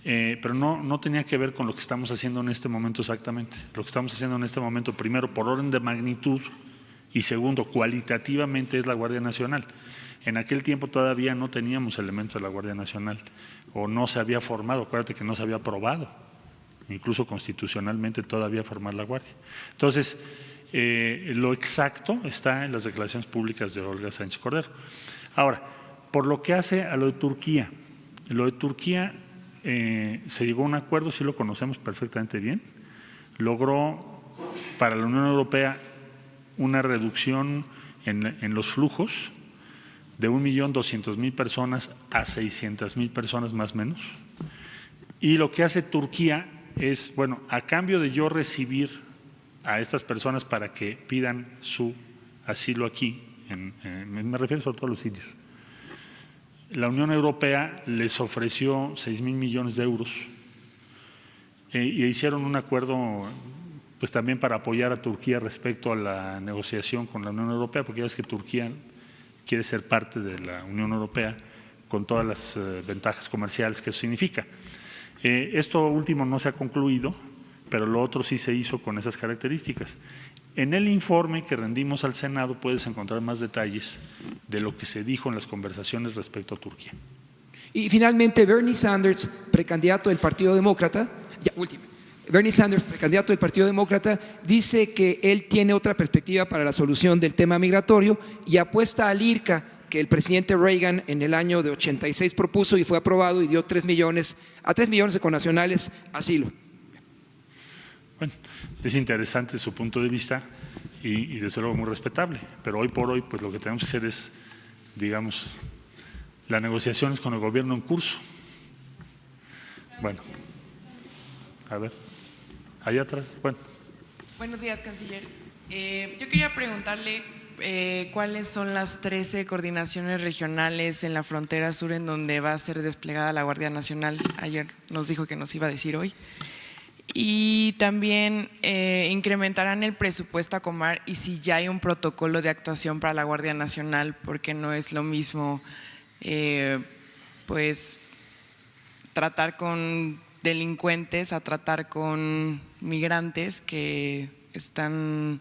pero no tenía que ver con lo que estamos haciendo en este momento exactamente. Lo que estamos haciendo en este momento, primero, por orden de magnitud, y segundo, cualitativamente, es la Guardia Nacional. En aquel tiempo todavía no teníamos elementos de la Guardia Nacional, o no se había formado, acuérdate que no se había aprobado, incluso constitucionalmente todavía formar la Guardia. Entonces, lo exacto está en las declaraciones públicas de Olga Sánchez Cordero. Ahora, por lo que hace a lo de Turquía, se llegó a un acuerdo, sí lo conocemos perfectamente bien, logró para la Unión Europea una reducción en los flujos de 1.200.000 personas a 600.000 personas más o menos. Y lo que hace Turquía es, bueno, a cambio de yo recibir a estas personas para que pidan su asilo aquí, me refiero sobre todo a los sirios, la Unión Europea les ofreció 6.000 millones de euros y hicieron un acuerdo pues también para apoyar a Turquía respecto a la negociación con la Unión Europea, porque ya ves que Turquía quiere ser parte de la Unión Europea con todas las ventajas comerciales que eso significa. Esto último no se ha concluido, pero lo otro sí se hizo con esas características. En el informe que rendimos al Senado puedes encontrar más detalles de lo que se dijo en las conversaciones respecto a Turquía. Y finalmente, Bernie Sanders, precandidato del Partido Demócrata, Bernie Sanders, precandidato del Partido Demócrata, dice que él tiene otra perspectiva para la solución del tema migratorio y apuesta al IRCA, que el presidente Reagan en el año de 86 propuso y fue aprobado y dio a 3 millones de connacionales asilo. Bueno, es interesante su punto de vista y desde luego muy respetable, pero hoy por hoy pues lo que tenemos que hacer es, digamos, las negociaciones con el gobierno en curso. Bueno, a ver, allá atrás, bueno. Buenos días, canciller. Yo quería preguntarle cuáles son las 13 coordinaciones regionales en la frontera sur en donde va a ser desplegada la Guardia Nacional. Ayer nos dijo que nos iba a decir hoy. Y también incrementarán el presupuesto a Comar y si ya hay un protocolo de actuación para la Guardia Nacional, porque no es lo mismo pues tratar con delincuentes a tratar con migrantes que están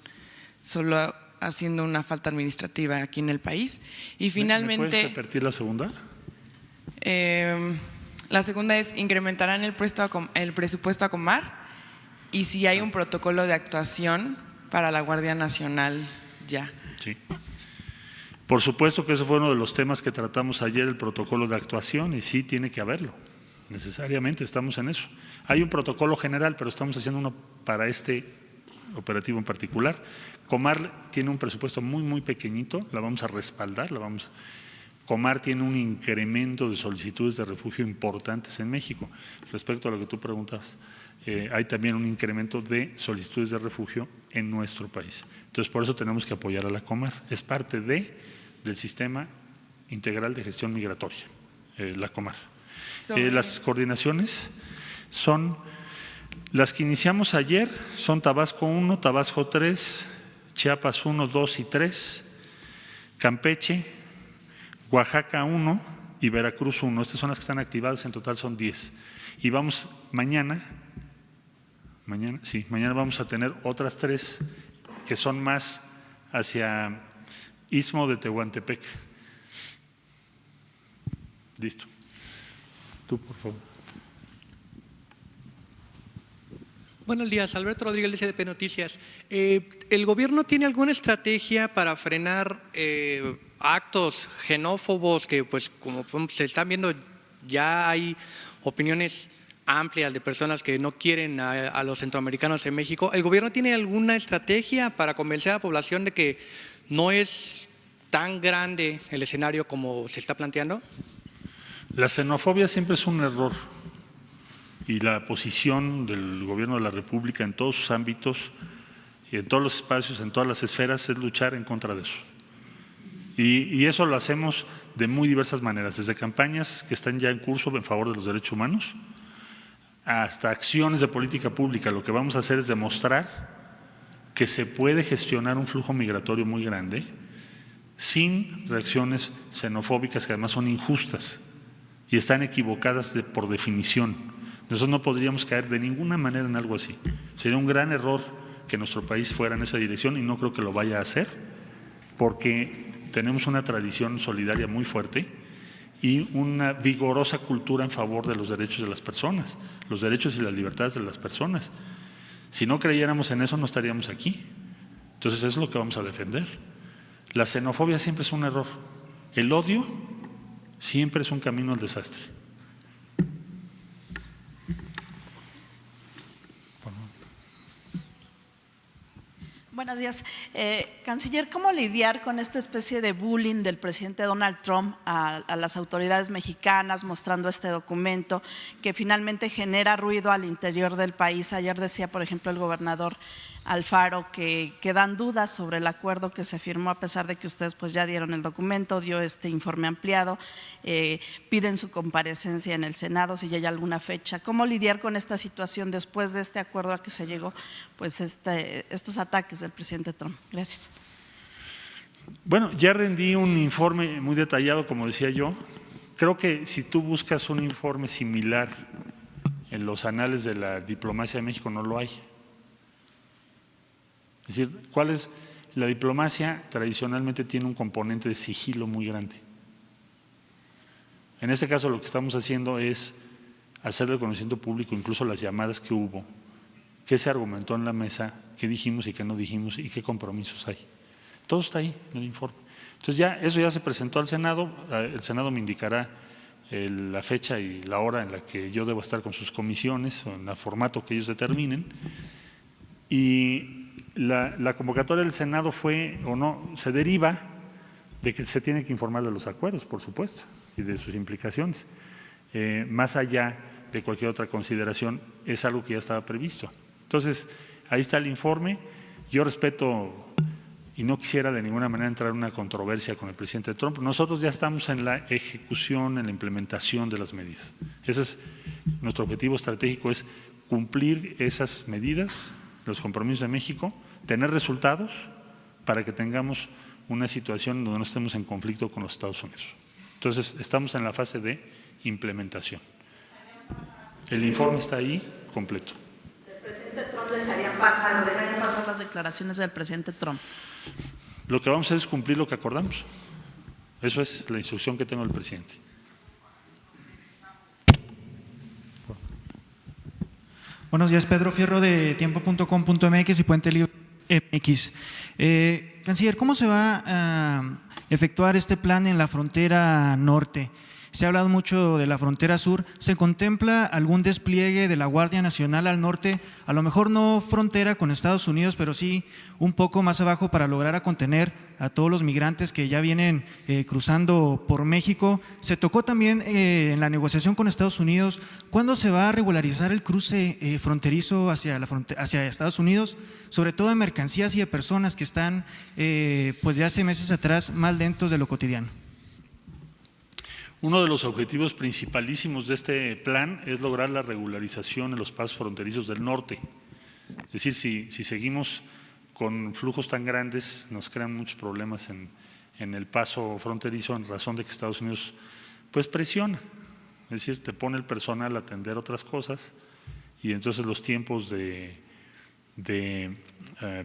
solo haciendo una falta administrativa aquí en el país. Y finalmente… ¿Me puedes repetir la segunda? La segunda es, incrementarán el presupuesto a Comar y si hay un protocolo de actuación para la Guardia Nacional ya. Sí. Por supuesto que eso fue uno de los temas que tratamos ayer, el protocolo de actuación, y sí tiene que haberlo, necesariamente estamos en eso. Hay un protocolo general, pero estamos haciendo uno para este operativo en particular. Comar tiene un presupuesto muy pequeñito, la vamos a respaldar, Comar tiene un incremento de solicitudes de refugio importantes en México. Respecto a lo que tú preguntabas, hay también un incremento de solicitudes de refugio en nuestro país. Entonces, por eso tenemos que apoyar a la Comar. Es parte del Sistema Integral de Gestión Migratoria, la Comar. Las coordinaciones son las que iniciamos ayer, son Tabasco 1, Tabasco 3, Chiapas 1, 2 y 3, Campeche, Oaxaca 1 y Veracruz 1. Estas son las que están activadas, en total son 10. Y vamos mañana vamos a tener otras 3 que son más hacia Istmo de Tehuantepec. Listo. Tú, por favor. Buenos días, Alberto Rodríguez de SDP Noticias. ¿El gobierno tiene alguna estrategia para frenar actos xenófobos que, pues, como se están viendo, ya hay opiniones amplias de personas que no quieren a los centroamericanos en México? ¿El gobierno tiene alguna estrategia para convencer a la población de que no es tan grande el escenario como se está planteando? La xenofobia siempre es un error y la posición del gobierno de la República en todos sus ámbitos y en todos los espacios, en todas las esferas, es luchar en contra de eso. Y eso lo hacemos de muy diversas maneras, desde campañas que están ya en curso en favor de los derechos humanos hasta acciones de política pública. Lo que vamos a hacer es demostrar que se puede gestionar un flujo migratorio muy grande sin reacciones xenofóbicas que además son injustas y están equivocadas por definición. Nosotros no podríamos caer de ninguna manera en algo así. Sería un gran error que nuestro país fuera en esa dirección y no creo que lo vaya a hacer, porque tenemos una tradición solidaria muy fuerte y una vigorosa cultura en favor de los derechos de las personas, los derechos y las libertades de las personas. Si no creyéramos en eso, no estaríamos aquí. Entonces, eso es lo que vamos a defender. La xenofobia siempre es un error. El odio siempre es un camino al desastre. Buenos días. Canciller, ¿cómo lidiar con esta especie de bullying del presidente Donald Trump a las autoridades mexicanas mostrando este documento que finalmente genera ruido al interior del país? Ayer decía, por ejemplo, el gobernador Alfaro que dan dudas sobre el acuerdo que se firmó, a pesar de que ustedes pues ya dieron el documento, dio este informe ampliado, piden su comparecencia en el Senado si ya hay alguna fecha. ¿Cómo lidiar con esta situación después de este acuerdo a que se llegó, pues estos ataques del presidente Trump? Gracias. Bueno, ya rendí un informe muy detallado, como decía yo. Creo que si tú buscas un informe similar en los anales de la diplomacia de México, no lo hay. Es decir, ¿cuál es? La diplomacia tradicionalmente tiene un componente de sigilo muy grande. En este caso lo que estamos haciendo es hacer de conocimiento público incluso las llamadas que hubo, qué se argumentó en la mesa, qué dijimos y qué no dijimos y qué compromisos hay. Todo está ahí en el informe. Entonces eso ya se presentó al Senado, el Senado me indicará la fecha y la hora en la que yo debo estar con sus comisiones o en el formato que ellos determinen. Y la convocatoria del Senado fue o no, se deriva de que se tiene que informar de los acuerdos, por supuesto, y de sus implicaciones. Más allá de cualquier otra consideración, es algo que ya estaba previsto. Entonces, ahí está el informe. Yo respeto y no quisiera de ninguna manera entrar en una controversia con el presidente Trump. Nosotros ya estamos en la ejecución, en la implementación de las medidas. Ese es nuestro objetivo estratégico, es cumplir esas medidas, los compromisos de México, tener resultados para que tengamos una situación donde no estemos en conflicto con los Estados Unidos. Entonces, estamos en la fase de implementación. El informe está ahí completo. ¿El presidente Trump dejarían pasar las declaraciones del presidente Trump? Lo que vamos a hacer es cumplir lo que acordamos. Eso es la instrucción que tengo del presidente. Buenos días, Pedro Fierro de tiempo.com.mx y Puente Libre MX. Canciller, ¿cómo se va a efectuar este plan en la frontera norte? Se ha hablado mucho de la frontera sur. ¿Se contempla algún despliegue de la Guardia Nacional al norte? A lo mejor no frontera con Estados Unidos, pero sí un poco más abajo para lograr contener a todos los migrantes que ya vienen cruzando por México. Se tocó también en la negociación con Estados Unidos, ¿cuándo se va a regularizar el cruce fronterizo hacia Estados Unidos? Sobre todo de mercancías y de personas que están pues de hace meses atrás más lentos de lo cotidiano. Uno de los objetivos principalísimos de este plan es lograr la regularización en los pasos fronterizos del norte. Es decir, si seguimos con flujos tan grandes, nos crean muchos problemas en el paso fronterizo en razón de que Estados Unidos pues presiona. Es decir, te pone el personal a atender otras cosas y entonces los tiempos de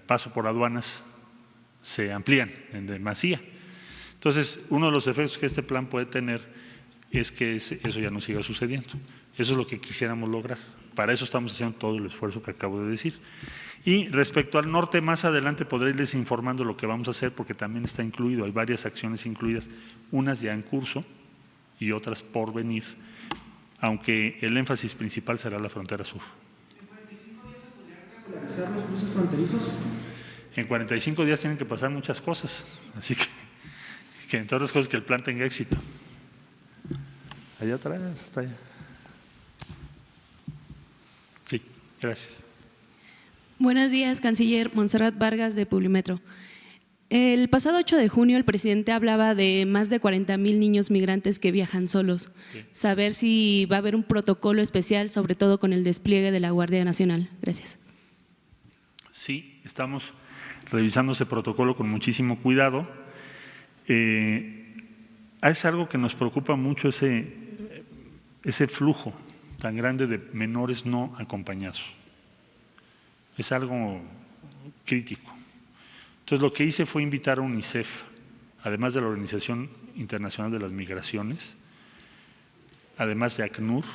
paso por aduanas se amplían en demasía. Entonces, uno de los efectos que este plan puede tener es que eso ya no siga sucediendo. Eso es lo que quisiéramos lograr. Para eso estamos haciendo todo el esfuerzo que acabo de decir. Y respecto al norte, más adelante podré irles informando lo que vamos a hacer porque también está incluido, hay varias acciones incluidas, unas ya en curso y otras por venir, aunque el énfasis principal será la frontera sur. ¿En 45 días se podrían regularizar los cruces fronterizos? En 45 días tienen que pasar muchas cosas, así que entre otras cosas que el plan tenga éxito. Allá atrás, hasta allá. Sí, gracias. Buenos días, Canciller. Montserrat Vargas de Publimetro. El pasado 8 de junio el presidente hablaba de más de 40,000 niños migrantes que viajan solos. Sí. Saber si va a haber un protocolo especial, sobre todo con el despliegue de la Guardia Nacional. Gracias. Sí, estamos revisando ese protocolo con muchísimo cuidado. Es algo que nos preocupa mucho, ese flujo tan grande de menores no acompañados. Es algo crítico. Entonces, lo que hice fue invitar a UNICEF, además de la Organización Internacional de las Migraciones, además de ACNUR,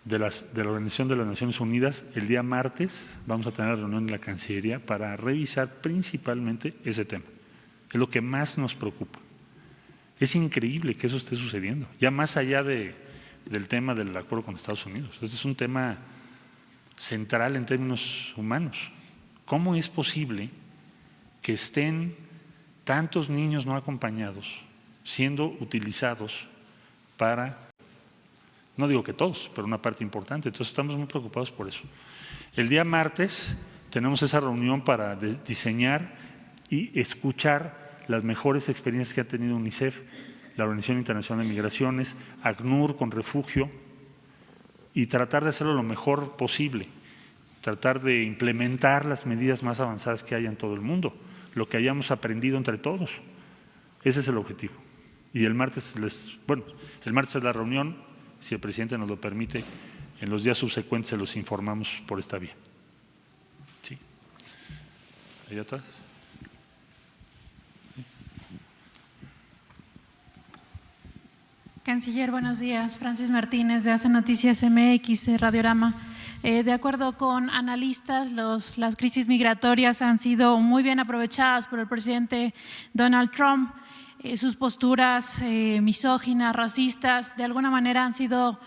de la Organización de las Naciones Unidas. El día martes vamos a tener la reunión en la Cancillería para revisar principalmente ese tema. Es lo que más nos preocupa. Es increíble que eso esté sucediendo, ya más allá del tema del acuerdo con Estados Unidos. Este es un tema central en términos humanos. ¿Cómo es posible que estén tantos niños no acompañados siendo utilizados para, no digo que todos, pero una parte importante? Entonces estamos muy preocupados por eso. El día martes tenemos esa reunión para diseñar y escuchar las mejores experiencias que ha tenido UNICEF, la Organización Internacional de Migraciones, ACNUR con refugio, y tratar de hacerlo lo mejor posible, tratar de implementar las medidas más avanzadas que haya en todo el mundo, lo que hayamos aprendido entre todos. Ese es el objetivo. Y el martes es la reunión, si el presidente nos lo permite, en los días subsecuentes se los informamos por esta vía. ¿Sí? ¿Ahí atrás? Canciller, buenos días. Francis Martínez, de Hace Noticias MX, de Radiorama. De acuerdo con analistas, las crisis migratorias han sido muy bien aprovechadas por el presidente Donald Trump. Sus posturas misóginas, racistas, de alguna manera han sido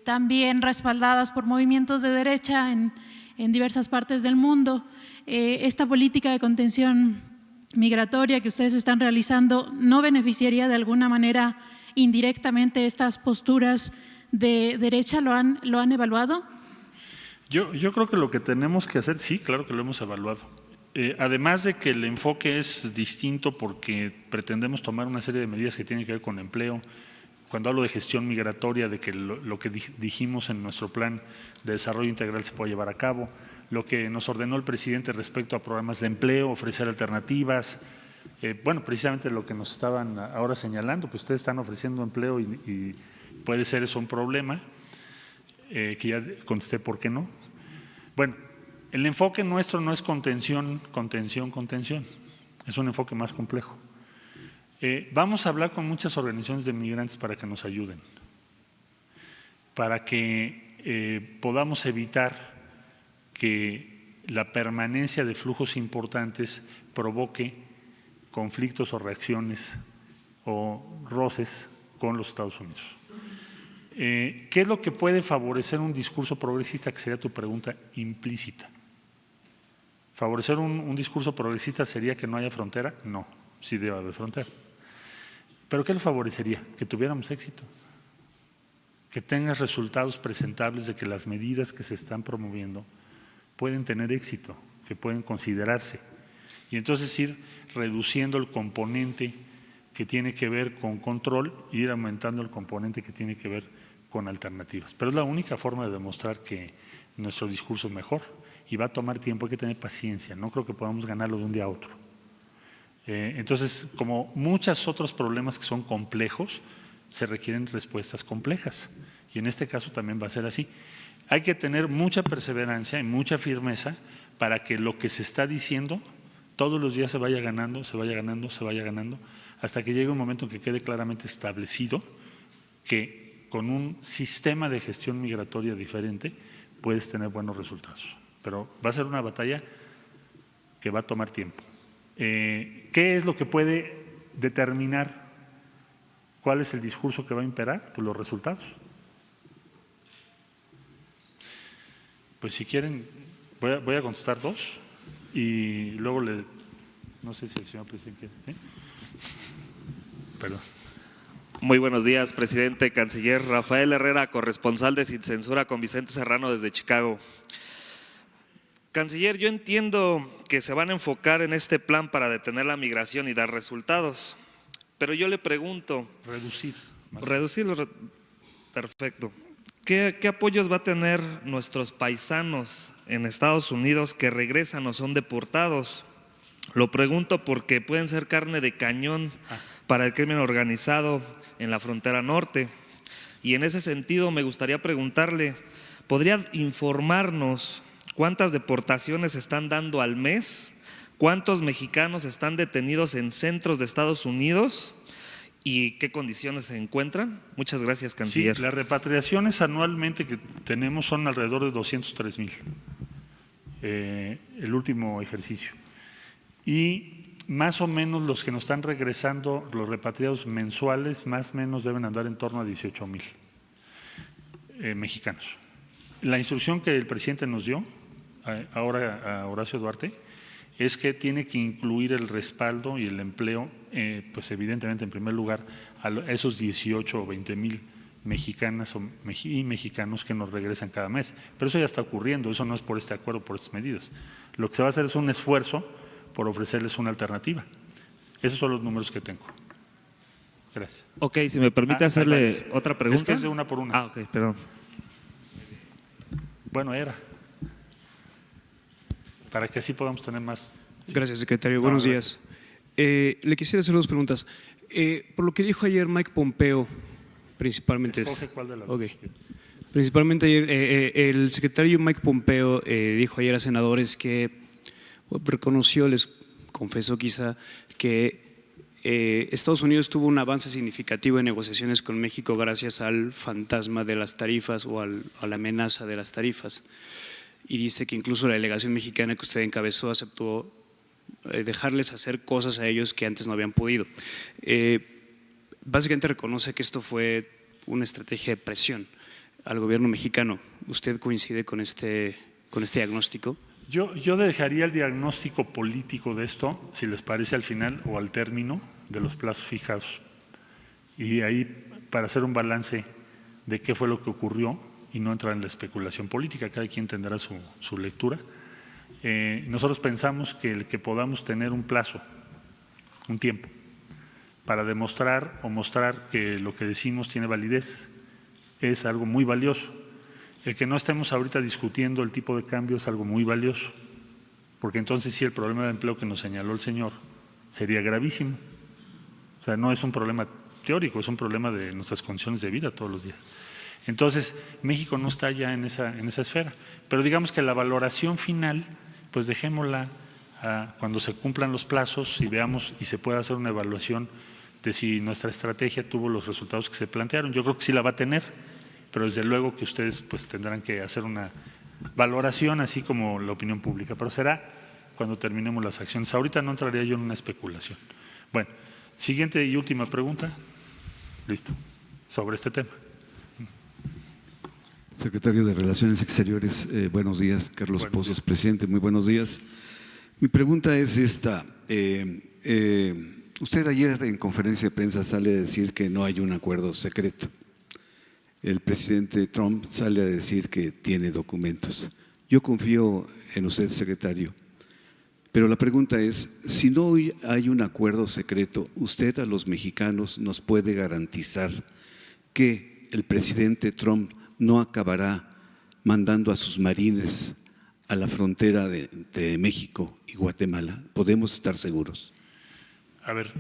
también respaldadas por movimientos de derecha en diversas partes del mundo. Esta política de contención migratoria que ustedes están realizando, ¿no beneficiaría de alguna manera indirectamente estas posturas de derecha? ¿Lo han evaluado? Yo creo que lo que tenemos que hacer, sí, claro que lo hemos evaluado. Además de que el enfoque es distinto porque pretendemos tomar una serie de medidas que tienen que ver con empleo. Cuando hablo de gestión migratoria, de que lo que dijimos en nuestro plan de desarrollo integral se pueda llevar a cabo, lo que nos ordenó el presidente respecto a programas de empleo, ofrecer alternativas. Precisamente lo que nos estaban ahora señalando, pues ustedes están ofreciendo empleo y puede ser eso un problema, que ya contesté por qué no. Bueno, el enfoque nuestro no es contención, es un enfoque más complejo. Vamos a hablar con muchas organizaciones de migrantes para que nos ayuden, para que podamos evitar que la permanencia de flujos importantes provoque conflictos o reacciones o roces con los Estados Unidos. ¿Qué es lo que puede favorecer un discurso progresista? Que sería tu pregunta implícita. ¿Favorecer un discurso progresista sería que no haya frontera? No, sí debe haber frontera. ¿Pero qué lo favorecería? Que tuviéramos éxito, que tengas resultados presentables de que las medidas que se están promoviendo pueden tener éxito, que pueden considerarse. Y entonces ir reduciendo el componente que tiene que ver con control e ir aumentando el componente que tiene que ver con alternativas. Pero es la única forma de demostrar que nuestro discurso es mejor y va a tomar tiempo, hay que tener paciencia, no creo que podamos ganarlo de un día a otro. Entonces, como muchos otros problemas que son complejos, se requieren respuestas complejas y en este caso también va a ser así. Hay que tener mucha perseverancia y mucha firmeza para que lo que se está diciendo todos los días se vaya ganando, hasta que llegue un momento en que quede claramente establecido que con un sistema de gestión migratoria diferente puedes tener buenos resultados. Pero va a ser una batalla que va a tomar tiempo. ¿Qué es lo que puede determinar cuál es el discurso que va a imperar? Pues los resultados. Pues si quieren, voy a contestar dos y luego no sé si el señor presidente quiere. Perdón. Muy buenos días, presidente, canciller. Rafael Herrera, corresponsal de Sin Censura con Vicente Serrano desde Chicago. Canciller, yo entiendo que se van a enfocar en este plan para detener la migración y dar resultados, pero yo le pregunto… Reducir. Perfecto. ¿qué apoyos va a tener nuestros paisanos en Estados Unidos que regresan o son deportados? Lo pregunto porque pueden ser carne de cañón para el crimen organizado en la frontera norte. Y en ese sentido me gustaría preguntarle, ¿podría informarnos cuántas deportaciones se están dando al mes? ¿Cuántos mexicanos están detenidos en centros de Estados Unidos? ¿Y qué condiciones se encuentran? Muchas gracias, canciller. Sí, las repatriaciones anualmente que tenemos son alrededor de 203,000, el último ejercicio. Y más o menos los que nos están regresando, los repatriados mensuales, más o menos deben andar en torno a 18,000 mexicanos. La instrucción que el presidente nos dio ahora a Horacio Duarte es que tiene que incluir el respaldo y el empleo, pues evidentemente en primer lugar a esos 18 o 20,000 mexicanas y mexicanos que nos regresan cada mes. Pero eso ya está ocurriendo, eso no es por este acuerdo, por estas medidas. Lo que se va a hacer es un esfuerzo por ofrecerles una alternativa. Esos son los números que tengo. Gracias. Ok, si me permite hacerle otra pregunta. Es que es de una por una. Ok, perdón. Bueno, para que así podamos tener más. Gracias, secretario. Buenos días. Le quisiera hacer dos preguntas. Por lo que dijo ayer Mike Pompeo, principalmente. ¿Cuál de las dos? Principalmente ayer, el secretario Mike Pompeo dijo ayer a senadores que reconoció, les confesó quizá, que Estados Unidos tuvo un avance significativo en negociaciones con México gracias al fantasma de las tarifas o a la amenaza de las tarifas. Y dice que incluso la delegación mexicana que usted encabezó aceptó dejarles hacer cosas a ellos que antes no habían podido. Básicamente reconoce que esto fue una estrategia de presión al gobierno mexicano. ¿Usted coincide con este diagnóstico? Yo dejaría el diagnóstico político de esto, si les parece, al final o al término de los plazos fijados. Y ahí, para hacer un balance de qué fue lo que ocurrió y no entrar en la especulación política, cada quien tendrá su lectura. Nosotros pensamos que el que podamos tener un plazo, un tiempo, para demostrar o mostrar que lo que decimos tiene validez, es algo muy valioso. El que no estemos ahorita discutiendo el tipo de cambio es algo muy valioso, porque entonces sí el problema de empleo que nos señaló el señor sería gravísimo. O sea, no es un problema teórico, es un problema de nuestras condiciones de vida todos los días. Entonces, México no está ya en esa esfera, pero digamos que la valoración final, pues dejémosla cuando se cumplan los plazos y veamos y se pueda hacer una evaluación de si nuestra estrategia tuvo los resultados que se plantearon. Yo creo que sí la va a tener, pero desde luego que ustedes pues tendrán que hacer una valoración así como la opinión pública, pero será cuando terminemos las acciones. Ahorita no entraría yo en una especulación. Bueno, siguiente y última pregunta. Listo. Sobre este tema. Secretario de Relaciones Exteriores, buenos días. Carlos Pozos, presidente, muy buenos días. Mi pregunta es esta. Usted ayer en conferencia de prensa sale a decir que no hay un acuerdo secreto. El presidente Trump sale a decir que tiene documentos. Yo confío en usted, secretario, pero la pregunta es, si no hay un acuerdo secreto, ¿usted a los mexicanos nos puede garantizar que el presidente Trump no acabará mandando a sus marines a la frontera de México y Guatemala? ¿Podemos estar seguros? A ver,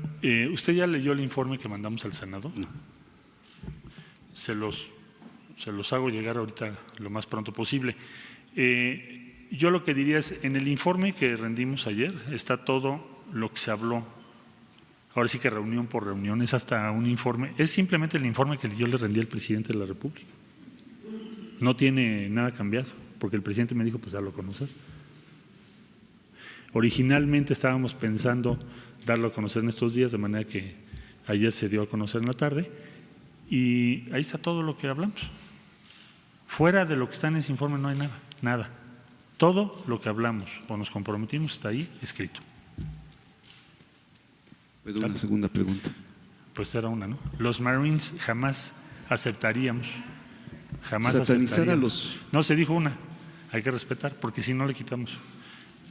¿usted ya leyó el informe que mandamos al Senado? No. Se los hago llegar ahorita lo más pronto posible. Yo lo que diría es, en el informe que rendimos ayer está todo lo que se habló. Ahora sí que reunión por reunión, es hasta un informe, es simplemente el informe que yo le rendí al presidente de la República. No tiene nada cambiado, porque el presidente me dijo, pues dalo a conocer. Originalmente estábamos pensando darlo a conocer en estos días, de manera que ayer se dio a conocer en la tarde, y ahí está todo lo que hablamos. Fuera de lo que está en ese informe no hay nada. Todo lo que hablamos o nos comprometimos está ahí escrito. ¿Puedo una segunda pregunta? Pues era una, ¿no? Los Marines jamás aceptaríamos. Satanizar a los… No, se dijo una, hay que respetar, porque si no le quitamos.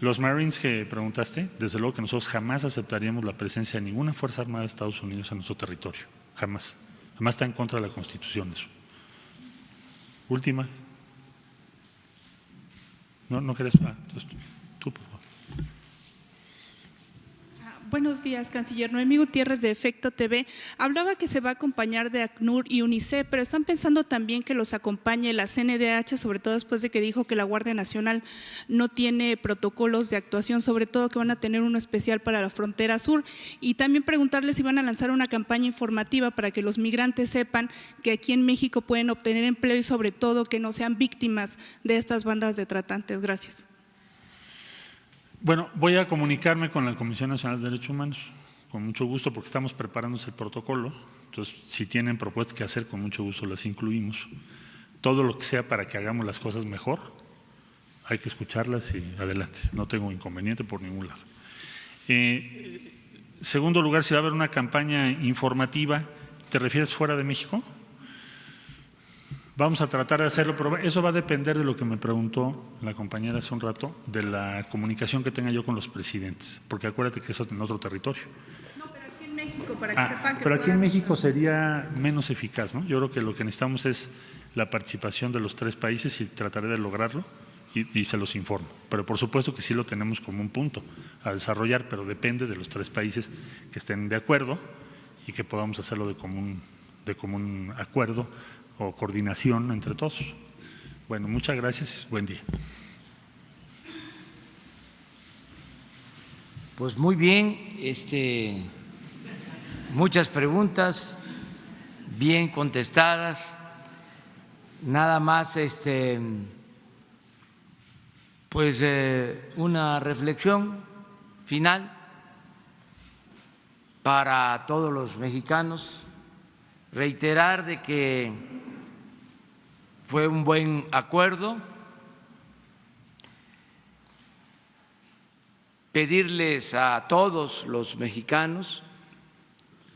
Los Marines que preguntaste, desde luego que nosotros jamás aceptaríamos la presencia de ninguna Fuerza Armada de Estados Unidos en nuestro territorio, jamás. Jamás está en contra de la Constitución eso. Última. No querés. Entonces, tú, por favor. Buenos días, canciller. Noemí Gutiérrez de Efecto TV. Hablaba que se va a acompañar de ACNUR y UNICEF, pero están pensando también que los acompañe la CNDH, sobre todo después de que dijo que la Guardia Nacional no tiene protocolos de actuación, sobre todo que van a tener uno especial para la frontera sur. Y también preguntarles si van a lanzar una campaña informativa para que los migrantes sepan que aquí en México pueden obtener empleo y sobre todo que no sean víctimas de estas bandas de tratantes. Gracias. Bueno, voy a comunicarme con la Comisión Nacional de Derechos Humanos, con mucho gusto, porque estamos preparando el protocolo. Entonces, si tienen propuestas que hacer, con mucho gusto las incluimos. Todo lo que sea para que hagamos las cosas mejor, hay que escucharlas y adelante. No tengo inconveniente por ningún lado. Segundo lugar, si va a haber una campaña informativa, ¿te refieres fuera de México? Vamos a tratar de hacerlo, pero eso va a depender de lo que me preguntó la compañera hace un rato, de la comunicación que tenga yo con los presidentes, porque acuérdate que eso es en otro territorio. No, pero aquí en México, para que sepan que… Pero aquí en México sería menos eficaz, ¿no? Yo creo que lo que necesitamos es la participación de los 3 países y trataré de lograrlo y se los informo. Pero por supuesto que sí lo tenemos como un punto a desarrollar, pero depende de los 3 países que estén de acuerdo y que podamos hacerlo de común acuerdo o coordinación entre todos. Bueno, muchas gracias. Buen día. Pues muy bien, muchas preguntas bien contestadas. Nada más, pues una reflexión final para todos los mexicanos. Reiterar de que fue un buen acuerdo, pedirles a todos los mexicanos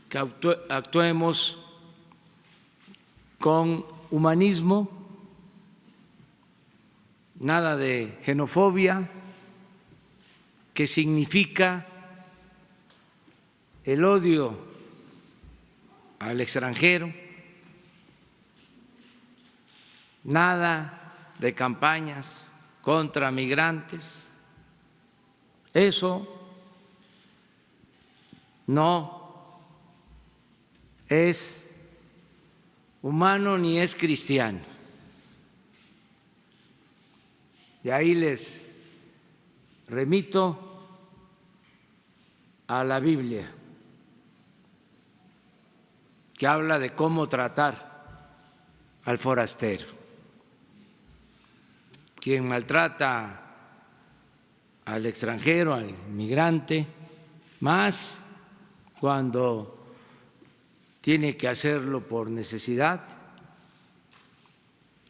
que actuemos con humanismo, nada de xenofobia, que significa el odio al extranjero, nada de campañas contra migrantes. Eso no es humano ni es cristiano. Y ahí les remito a la Biblia, que habla de cómo tratar al forastero. Quien maltrata al extranjero, al migrante, más cuando tiene que hacerlo por necesidad,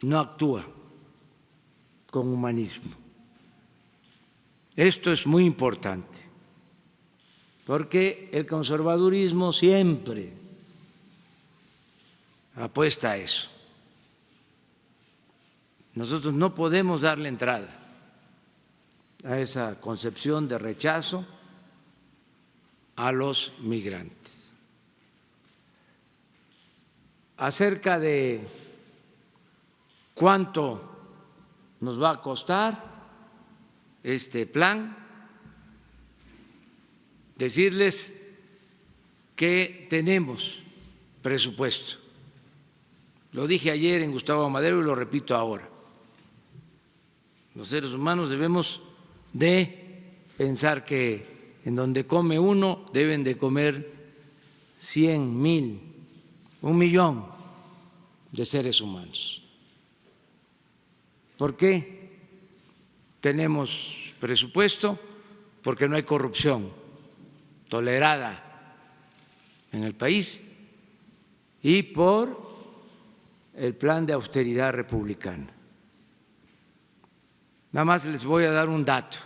no actúa con humanismo. Esto es muy importante, porque el conservadurismo siempre apuesta a eso. Nosotros no podemos darle entrada a esa concepción de rechazo a los migrantes. Acerca de cuánto nos va a costar este plan, decirles que tenemos presupuesto. Lo dije ayer en Gustavo Amadero y lo repito ahora. Los seres humanos debemos de pensar que en donde come uno deben de comer 100,000, 1,000,000 de seres humanos. ¿Por qué tenemos presupuesto? Porque no hay corrupción tolerada en el país y por el plan de austeridad republicana. Nada más les voy a dar un dato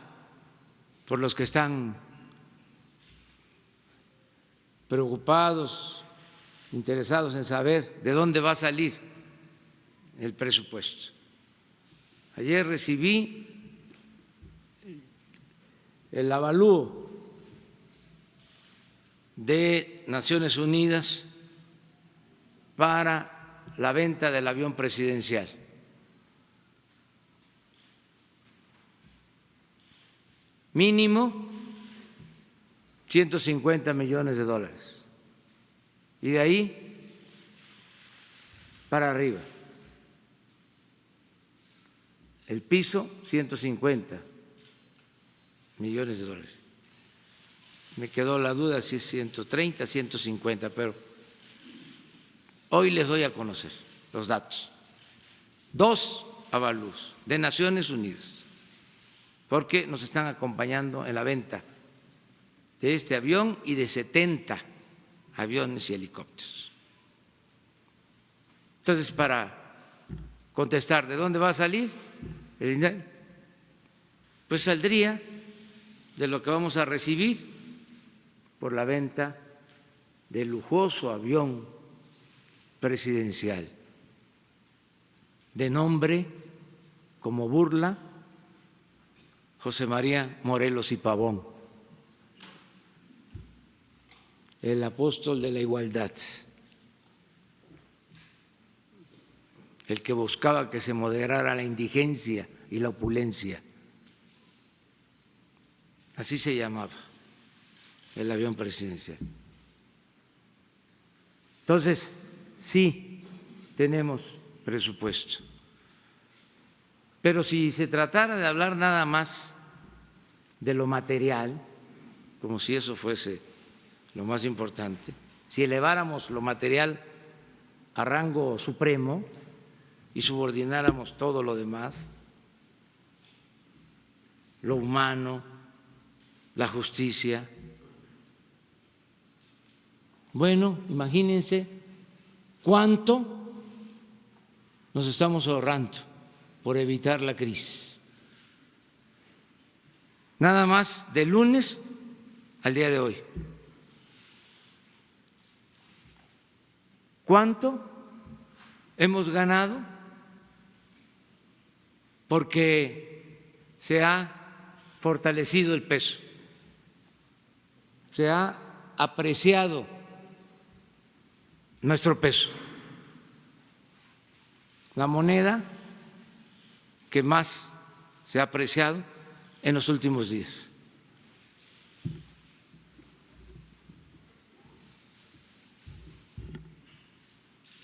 por los que están preocupados, interesados en saber de dónde va a salir el presupuesto. Ayer recibí el avalúo de Naciones Unidas para la venta del avión presidencial mínimo 150 millones de dólares. Y de ahí para arriba. El piso, 150 millones de dólares. Me quedó la duda si es 130, 150, pero hoy les doy a conocer los datos. 2 avalúos de Naciones Unidas, porque nos están acompañando en la venta de este avión y de 70 aviones y helicópteros. Entonces, para contestar, ¿de dónde va a salir el dinero? Pues saldría de lo que vamos a recibir por la venta del lujoso avión presidencial, de nombre como burla José María Morelos y Pavón, el apóstol de la igualdad, el que buscaba que se moderara la indigencia y la opulencia. Así se llamaba el avión presidencial. Entonces, sí, tenemos presupuesto. Pero si se tratara de hablar nada más de lo material, como si eso fuese lo más importante, si eleváramos lo material a rango supremo y subordináramos todo lo demás, lo humano, la justicia, bueno, imagínense cuánto nos estamos ahorrando por evitar la crisis. Nada más de lunes al día de hoy. ¿Cuánto hemos ganado? Porque se ha fortalecido el peso, se ha apreciado nuestro peso, la moneda que más se ha apreciado en los últimos días.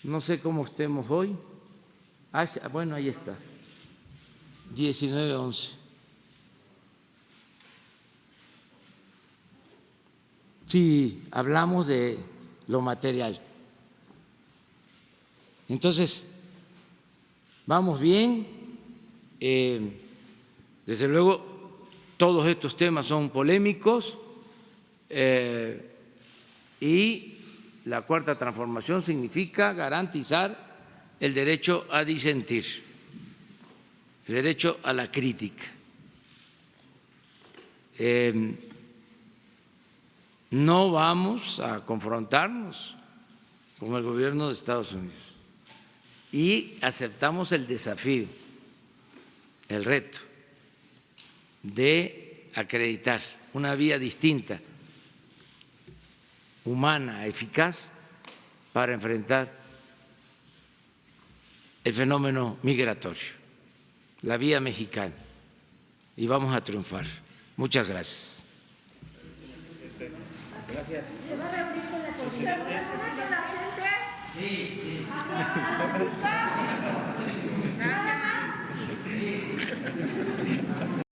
No sé cómo estemos hoy. Bueno, ahí está. 19.11. Si hablamos de lo material, entonces vamos bien. Desde luego, todos estos temas son polémicos y la cuarta transformación significa garantizar el derecho a disentir, el derecho a la crítica. No vamos a confrontarnos con el gobierno de Estados Unidos y aceptamos el desafío, el reto de acreditar una vía distinta, humana, eficaz, para enfrentar el fenómeno migratorio, la vía mexicana, y vamos a triunfar. Muchas gracias. Gracias. ¿Se va a reunir con la comisión? Sí, sí. ¿Nada más? Sí.